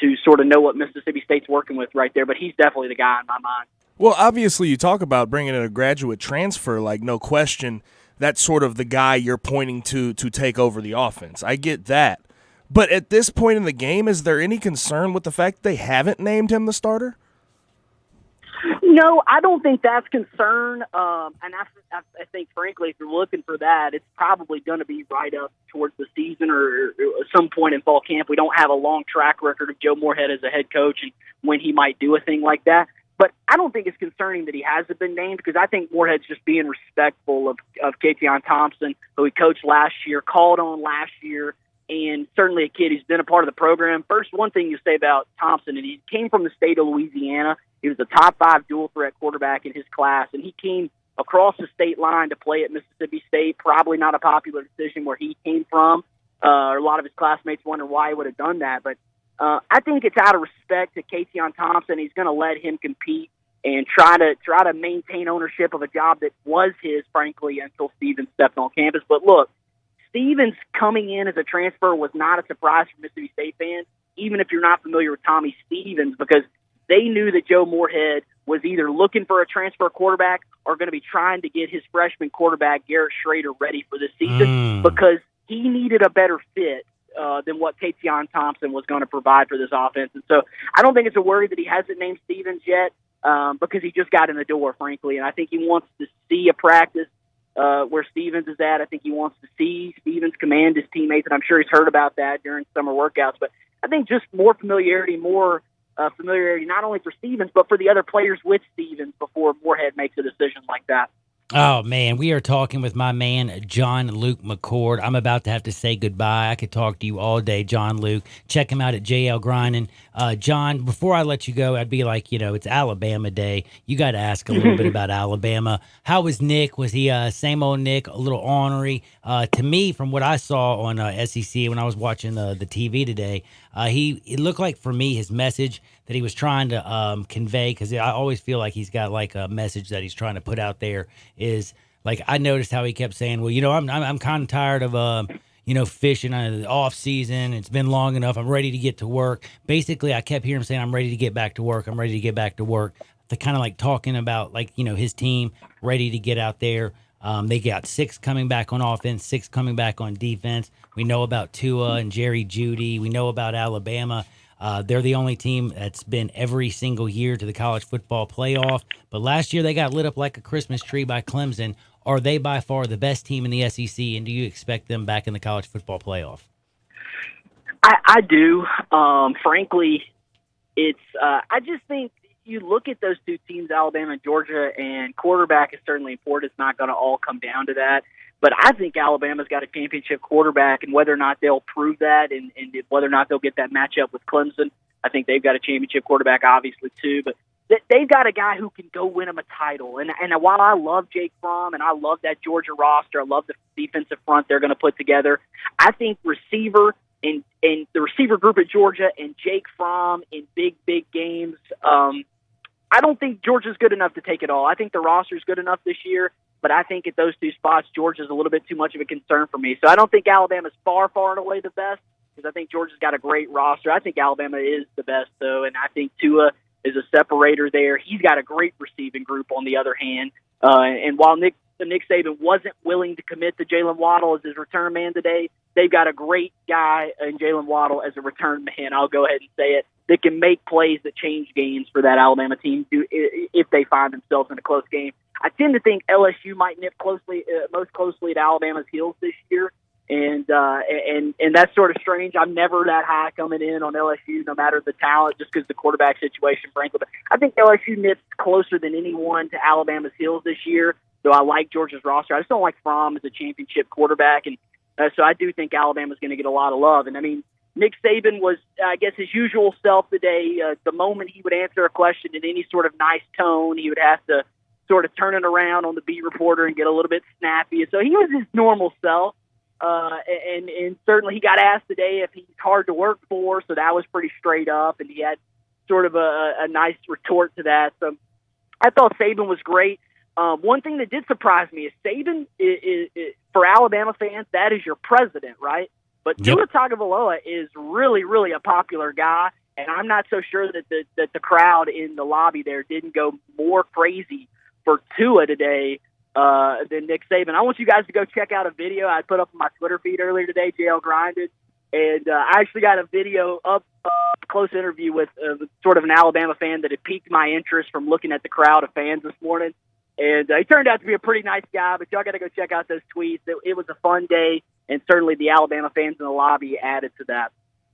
to sort of know what Mississippi State's working with right there. But he's definitely the guy in my mind. Well, obviously, you talk about bringing in a graduate transfer, like no question, that's sort of the guy you're pointing to take over the offense. I get that. But at this point in the game, is there any concern with the fact they haven't named him the starter? No, I don't think that's concern. And I think, frankly, if you're looking for that, it's probably going to be right up towards the season or some point in fall camp. We don't have a long track record of Joe Moorhead as a head coach and when he might do a thing like that. But I don't think it's concerning that he hasn't been named because I think Moorhead's just being respectful of K'Tion Thompson, who he coached last year, called on last year, and certainly a kid who's been a part of the program. First, one thing you say about Thompson, and he came from the state of Louisiana. He was a top 5 dual-threat quarterback in his class, and he came across the state line to play at Mississippi State. Probably not a popular decision where he came from. A lot of his classmates wonder why he would have done that. But I think it's out of respect to K'Tion Thompson. He's going to let him compete and try to maintain ownership of a job that was his, frankly, until Stevens stepped on campus. But look, Stevens coming in as a transfer was not a surprise for Mississippi State fans, even if you're not familiar with Tommy Stevens, because they knew that Joe Moorhead was either looking for a transfer quarterback or going to be trying to get his freshman quarterback, Garrett Schrader, ready for this season because he needed a better fit than what K'Tion Thompson was going to provide for this offense. And so I don't think it's a worry that he hasn't named Stevens yet because he just got in the door, frankly. And I think he wants to see a practice where Stevens is at. I think he wants to see Stevens command his teammates, and I'm sure he's heard about that during summer workouts. But I think just more familiarity not only for Stevens, but for the other players with Stevens before Moorhead makes a decision like that. Oh, man, we are talking with my man, John Luke McCord. I'm about to have to say goodbye. I could talk to you all day, John Luke. Check him out at JL Grinding. John, before I let you go, I'd be like, it's Alabama Day. You got to ask a little bit about Alabama. How was Nick? Was he same old Nick, a little ornery? To me, from what I saw on SEC when I was watching the TV today, it looked like, for me, his message that he was trying to convey, because I always feel like he's got like a message that he's trying to put out there, is like, I noticed how he kept saying, well, I'm kind of tired of fishing in the off season. It's been long enough. I'm ready to get to work. Basically, I kept hearing him saying, I'm ready to get back to work. I'm ready to get back to work. The kind of like talking about his team ready to get out there. They got 6 coming back on offense, 6 coming back on defense. We know about Tua and Jerry Jeudy. We know about Alabama. They're the only team that's been every single year to the college football playoff. But last year they got lit up like a Christmas tree by Clemson. Are they by far the best team in the SEC, and do you expect them back in the college football playoff? I do. Frankly, it's I just think you look at those two teams, Alabama and Georgia, and quarterback is certainly important. It's not going to all come down to that. But I think Alabama's got a championship quarterback, and whether or not they'll prove that and whether or not they'll get that matchup with Clemson, I think they've got a championship quarterback, obviously, too. But they've got a guy who can go win them a title. And while I love Jake Fromm and I love that Georgia roster, I love the defensive front they're going to put together, I think receiver and the receiver group at Georgia and Jake Fromm in big games, I don't think Georgia's good enough to take it all. I think the roster's good enough this year, but I think at those two spots, Georgia's a little bit too much of a concern for me. So I don't think Alabama's far and away the best because I think Georgia's got a great roster. I think Alabama is the best, though, and I think Tua is a separator there. He's got a great receiving group on the other hand. And while Nick Saban wasn't willing to commit to Jalen Waddle as his return man today, they've got a great guy in Jalen Waddle as a return man. I'll go ahead and say it. That can make plays that change games for that Alabama team if they find themselves in a close game. I tend to think LSU might nip most closely at Alabama's heels this year. And that's sort of strange. I'm never that high coming in on LSU, no matter the talent, just because the quarterback situation, frankly. But I think LSU nips closer than anyone to Alabama's heels this year. So I like Georgia's roster. I just don't like Fromm as a championship quarterback. And so I do think Alabama's going to get a lot of love. And, I mean, Nick Saban was, I guess, his usual self today. The moment he would answer a question in any sort of nice tone, he would have to sort of turn it around on the beat reporter and get a little bit snappy. So he was his normal self. And certainly he got asked today if he's hard to work for, so that was pretty straight up, and he had sort of a nice retort to that. So I thought Saban was great. One thing that did surprise me is Saban, is for Alabama fans, that is your president, right? But Tua Tagovailoa is really, really a popular guy, and I'm not so sure that the crowd in the lobby there didn't go more crazy for Tua today than Nick Saban. I want you guys to go check out a video I put up on my Twitter feed earlier today, JL Grinded, and I actually got a video up, close interview with sort of an Alabama fan that had piqued my interest from looking at the crowd of fans this morning. And he turned out to be a pretty nice guy, but y'all got to go check out those tweets. It was a fun day, and certainly the Alabama fans in the lobby added to that.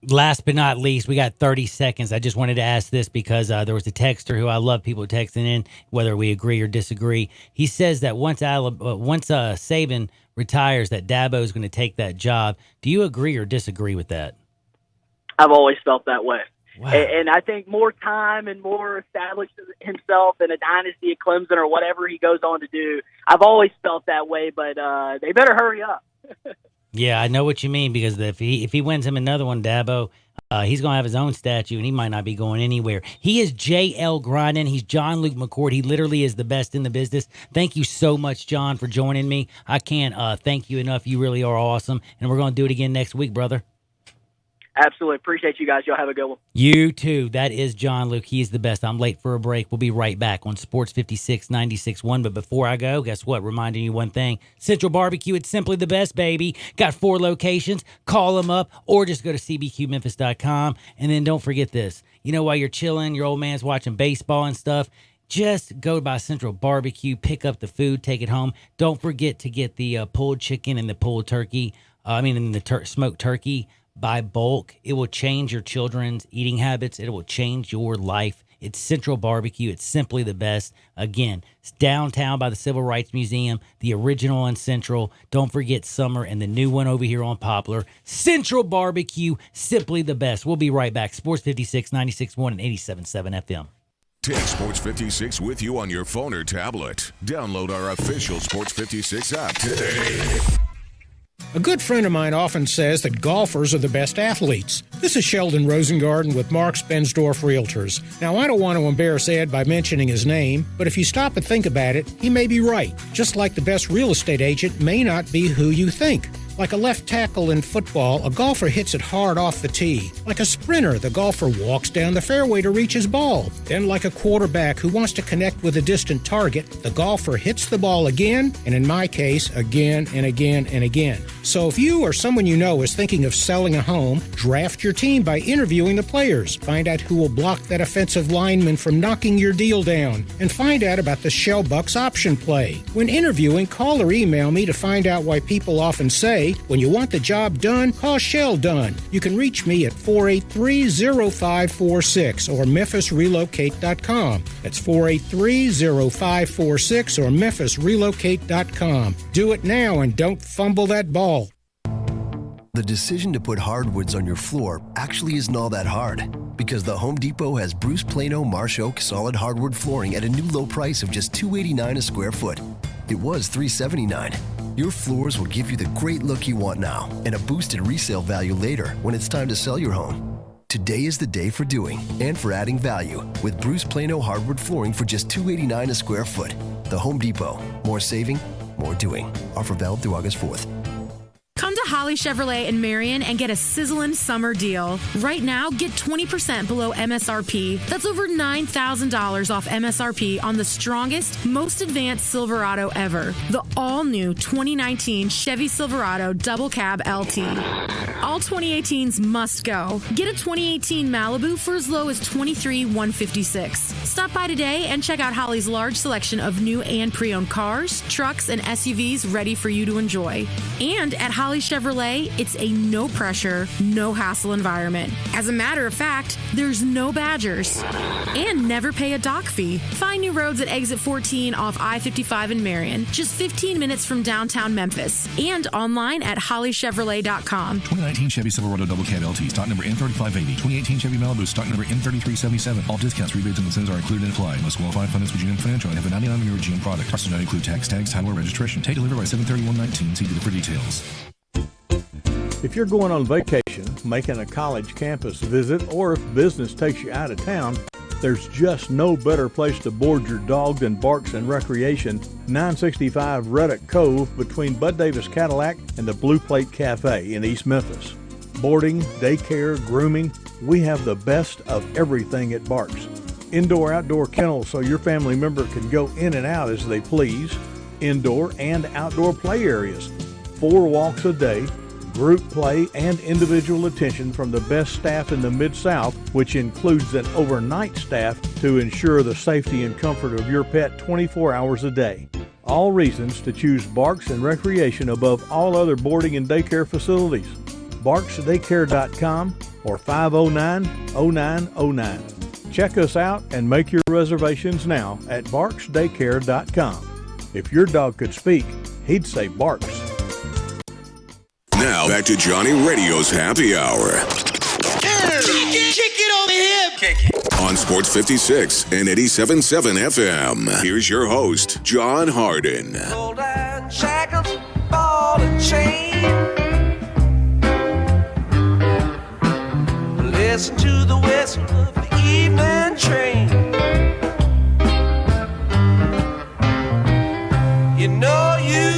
Last but not least, we got 30 seconds. I just wanted to ask this because there was a texter who I love people texting in, whether we agree or disagree. He says that once Saban retires, that Dabo is going to take that job. Do you agree or disagree with that? I've always felt that way. Wow. And I think more time and more established himself in a dynasty at Clemson or whatever he goes on to do. I've always felt that way, but they better hurry up. Yeah, I know what you mean, because if he wins him another one, Dabo, he's going to have his own statue, and he might not be going anywhere. He is J.L. Grindin. He's John Luke McCord. He literally is the best in the business. Thank you so much, John, for joining me. I can't thank you enough. You really are awesome, and we're going to do it again next week, brother. Absolutely. Appreciate you guys. Y'all have a good one. You too. That is John Luke. He is the best. I'm late for a break. We'll be right back on Sports 56 96.1. But before I go, guess what? Reminding you one thing. Central Barbecue, it's simply the best, baby. Got 4 locations. Call them up or just go to cbqmemphis.com. And then don't forget this. You know, while you're chilling, your old man's watching baseball and stuff, just go by Central Barbecue, pick up the food, take it home. Don't forget to get the pulled chicken and the pulled turkey. Smoked turkey. By bulk. It will change your children's eating habits. It will change your life. It's Central Barbecue. It's simply the best. Again, it's downtown by the Civil Rights Museum, the original on Central. Don't forget Summer and the new one over here on Poplar. Central Barbecue, simply the best. We'll be right back. Sports 56, 96.1 and 87.7 FM. Take Sports 56 with you on your phone or tablet. Download our official Sports 56 app today. A good friend of mine often says that golfers are the best athletes. This is Sheldon Rosengarten with Marks Bensdorf Realtors. Now, I don't want to embarrass Ed by mentioning his name, but if you stop and think about it, he may be right. Just like the best real estate agent may not be who you think. Like a left tackle in football, a golfer hits it hard off the tee. Like a sprinter, the golfer walks down the fairway to reach his ball. Then like a quarterback who wants to connect with a distant target, the golfer hits the ball again, and in my case, again and again and again. So if you or someone you know is thinking of selling a home, draft your team by interviewing the players. Find out who will block that offensive lineman from knocking your deal down. And find out about the Shell Bucks option play. When interviewing, call or email me to find out why people often say, when you want the job done, call Shell Done. You can reach me at 483-0546 or memphisrelocate.com. That's 483-0546 or memphisrelocate.com. Do it now and don't fumble that ball. The decision to put hardwoods on your floor actually isn't all that hard, because the Home Depot has Bruce Plano Marsh Oak solid hardwood flooring at a new low price of just $289 a square foot. It was $379. Your floors will give you the great look you want now and a boosted resale value later when it's time to sell your home. Today is the day for doing and for adding value with Bruce Plano hardwood flooring for just $289 a square foot. The Home Depot. More saving, more doing. Offer valid through August 4th. Come to Holly Chevrolet in Marion and get a sizzling summer deal. Right now, get 20% below MSRP. That's over $9,000 off MSRP on the strongest, most advanced Silverado ever. The all-new 2019 Chevy Silverado Double Cab LT. All All 2018s must go. Get a 2018 Malibu for as low as $23,156. Stop by today and check out Holly's large selection of new and pre-owned cars, trucks, and SUVs ready for you to enjoy. And at Holly Chevrolet, it's a no-pressure, no-hassle environment. As a matter of fact, there's no Badgers. And never pay a dock fee. Find new roads at exit 14 off I-55 in Marion, just 15 minutes from downtown Memphis. And online at hollychevrolet.com. 2019 Chevy Silverado Double Cab LT, stock number M3580. 2018 Chevy Malibu, stock number M3377. All discounts, rebates, and incentives are included and applied. Must qualify finance with GM Financial and have a 99-year GM product. Prices do not include tax, title, or registration. Take delivery by 7/31/19. See dealer for details. If you're going on vacation, making a college campus visit, or if business takes you out of town, there's just no better place to board your dog than Barks and Recreation, 965 Reddock Cove between Bud Davis Cadillac and the Blue Plate Cafe in East Memphis. Boarding, daycare, grooming, we have the best of everything at Barks. Indoor-outdoor kennels so your family member can go in and out as they please. Indoor and outdoor play areas. 4 walks a day. Group play and individual attention from the best staff in the Mid-South, which includes an overnight staff to ensure the safety and comfort of your pet 24 hours a day. All reasons to choose Barks and Recreation above all other boarding and daycare facilities. BarksDaycare.com or 509-0909. Check us out and make your reservations now at BarksDaycare.com. If your dog could speak, he'd say Barks. Now, back to Johnny Radio's Happy Hour. Kick it over here. Kick it. On Sports 56 and 87.7 FM. Here's your host, John Harden. Gold and shackles, ball and chain. Listen to the whistle of the evening train. You know you.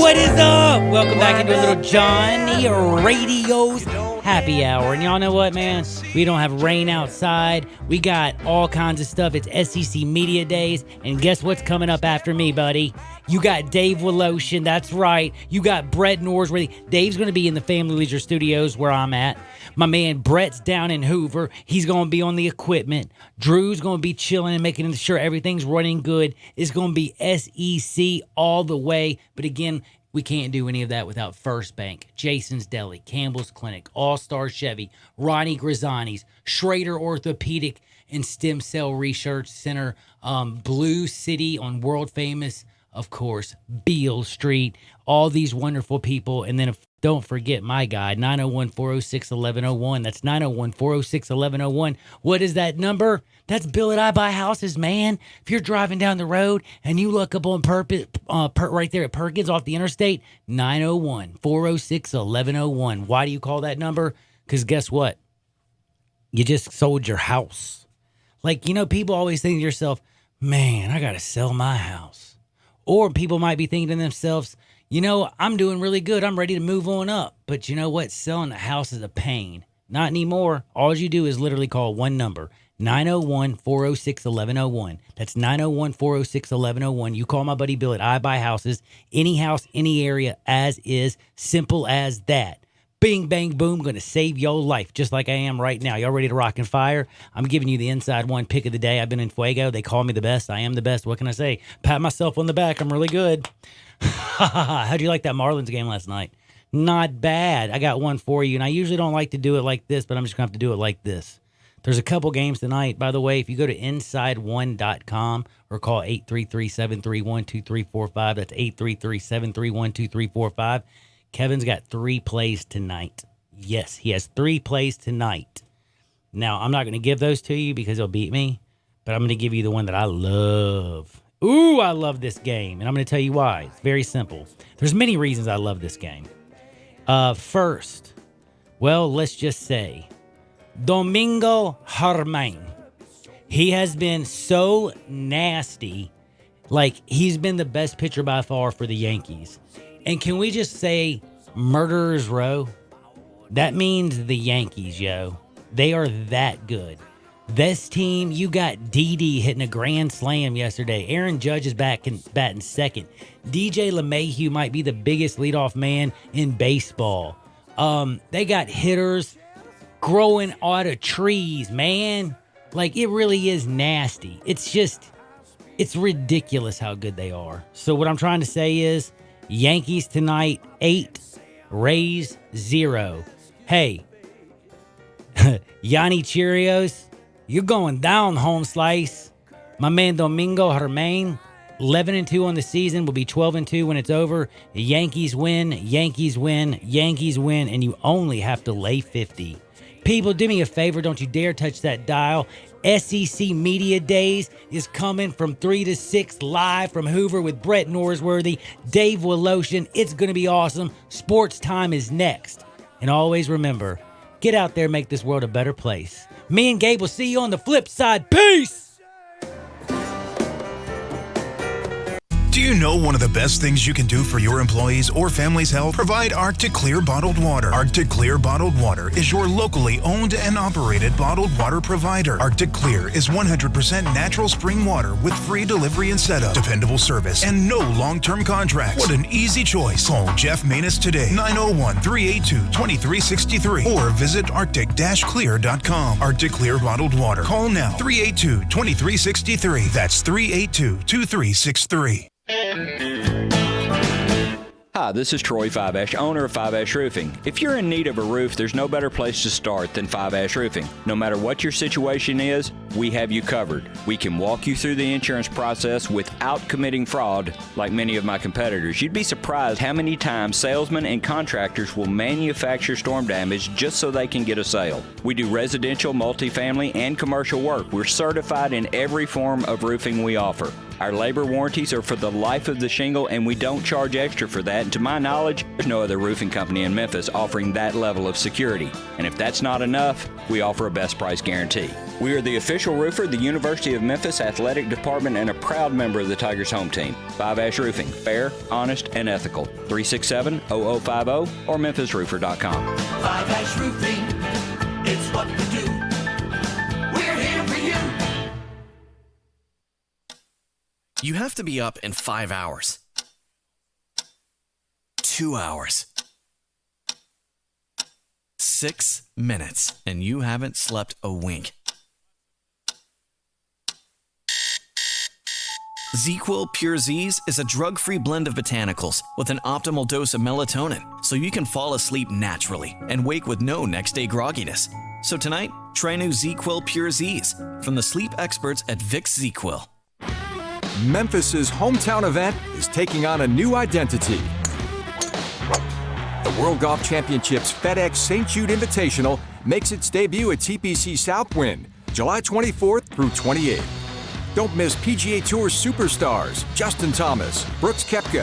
What is up? Welcome back into a little Johnny Radio's Happy Hour. And y'all know what, man? We don't have rain outside. We got all kinds of stuff. It's SEC Media Days. And guess what's coming up after me, buddy? You got Dave Woloshin. That's right. You got Brett Norsworthy. Dave's going to be in the Family Leisure Studios where I'm at. My man Brett's down in Hoover. He's going to be on the equipment. Drew's going to be chilling and making sure everything's running good. It's going to be SEC all the way. But again, we can't do any of that without First Bank, Jason's Deli, Campbell's Clinic, All-Star Chevy, Ronnie Grizzani's, Schrader Orthopedic and Stem Cell Research Center, Blue City on world famous, of course, Beale Street, all these wonderful people. And then don't forget my guy, 901-406-1101. That's 901-406-1101. What is that number? That's Bill at I Buy Houses, man. If you're driving down the road and you look up on right there at Perkins off the interstate, 901-406-1101. Why do you call that number? Because guess what? You just sold your house. Like, you know, people always think to yourself, man, I got to sell my house. Or people might be thinking to themselves, you know, I'm doing really good. I'm ready to move on up. But you know what? Selling a house is a pain. Not anymore. All you do is literally call one number, 901-406-1101. That's 901-406-1101. You call my buddy Bill at I Buy Houses. Any house, any area, as is. Simple as that. Bing, bang, boom, going to save your life just like I am right now. Y'all ready to rock and fire? I'm giving you the inside one pick of the day. I've been in Fuego. They call me the best. I am the best. What can I say? Pat myself on the back. I'm really good. How'd you like that Marlins game last night? Not bad. I got one for you, and I usually don't like to do it like this, but I'm just going to have to do it like this. There's a couple games tonight. By the way, if you go to inside1.com or call 833-731-2345, that's 833-731-2345. Kevin's got 3 plays tonight. Yes, he has 3 plays tonight. Now, I'm not going to give those to you because he'll beat me, but I'm going to give you the one that I love. Ooh, I love this game, and I'm going to tell you why. It's very simple. There's many reasons I love this game. First, well, let's just say, Domingo Germán. He has been so nasty. Like, he's been the best pitcher by far for the Yankees. And can we just say Murderers Row? That means the Yankees, yo. They are that good. This team, you got Didi hitting a grand slam yesterday. Aaron Judge is back and batting second. DJ LeMahieu might be the biggest leadoff man in baseball. They got hitters growing out of trees, man. Like, it really is nasty. It's ridiculous how good they are. So what I'm trying to say is, Yankees tonight, 8, Rays 0. Hey, Yanni Cheerios, you're going down, home slice. My man Domingo Germán, 11-2 on the season, will be 12-2 when it's over. The Yankees win, Yankees win, Yankees win, and you only have to lay 50. People, do me a favor, don't you dare touch that dial. SEC Media Days is coming from 3 to 6 live from Hoover with Brett Norsworthy, Dave Woloshin. It's going to be awesome. Sports time is next. And always remember, get out there and make this world a better place. Me and Gabe will see you on the flip side. Peace! Do you know one of the best things you can do for your employees or family's health? Provide Arctic Clear bottled water. Arctic Clear bottled water is your locally owned and operated bottled water provider. Arctic Clear is 100% natural spring water with free delivery and setup, dependable service, and no long-term contracts. What an easy choice. Call Jeff Manus today, 901-382-2363, or visit arctic-clear.com. Arctic Clear bottled water. Call now, 382-2363. That's 382-2363. Hi, this is Troy Five Ash, owner of Five Ash Roofing. If you're in need of a roof, there's no better place to start than Five Ash Roofing. No matter what your situation is, we have you covered. We can walk you through the insurance process without committing fraud like many of my competitors. You'd be surprised how many times salesmen and contractors will manufacture storm damage just so they can get a sale. We do residential, multifamily, and commercial work. We're certified in every form of roofing we offer. Our labor warranties are for the life of the shingle, and we don't charge extra for that. And to my knowledge, there's no other roofing company in Memphis offering that level of security. And if that's not enough, we offer a best price guarantee. We are the official roofer of the University of Memphis Athletic Department and a proud member of the Tigers home team. Five Ash Roofing, fair, honest, and ethical. 367-0050 or memphisroofer.com. Five Ash Roofing, it's what we do. We're here for you. You have to be up in 5 hours. 2 hours. 6 minutes, and you haven't slept a wink. ZzzQuil Pure Z's is a drug-free blend of botanicals with an optimal dose of melatonin, so you can fall asleep naturally and wake with no next-day grogginess. So tonight, try new ZzzQuil Pure Z's from the sleep experts at Vicks ZzzQuil. Memphis's hometown event is taking on a new identity. The World Golf Championships FedEx St. Jude Invitational makes its debut at TPC Southwind, July 24th through 28th. Don't miss PGA Tour superstars Justin Thomas, Brooks Koepka,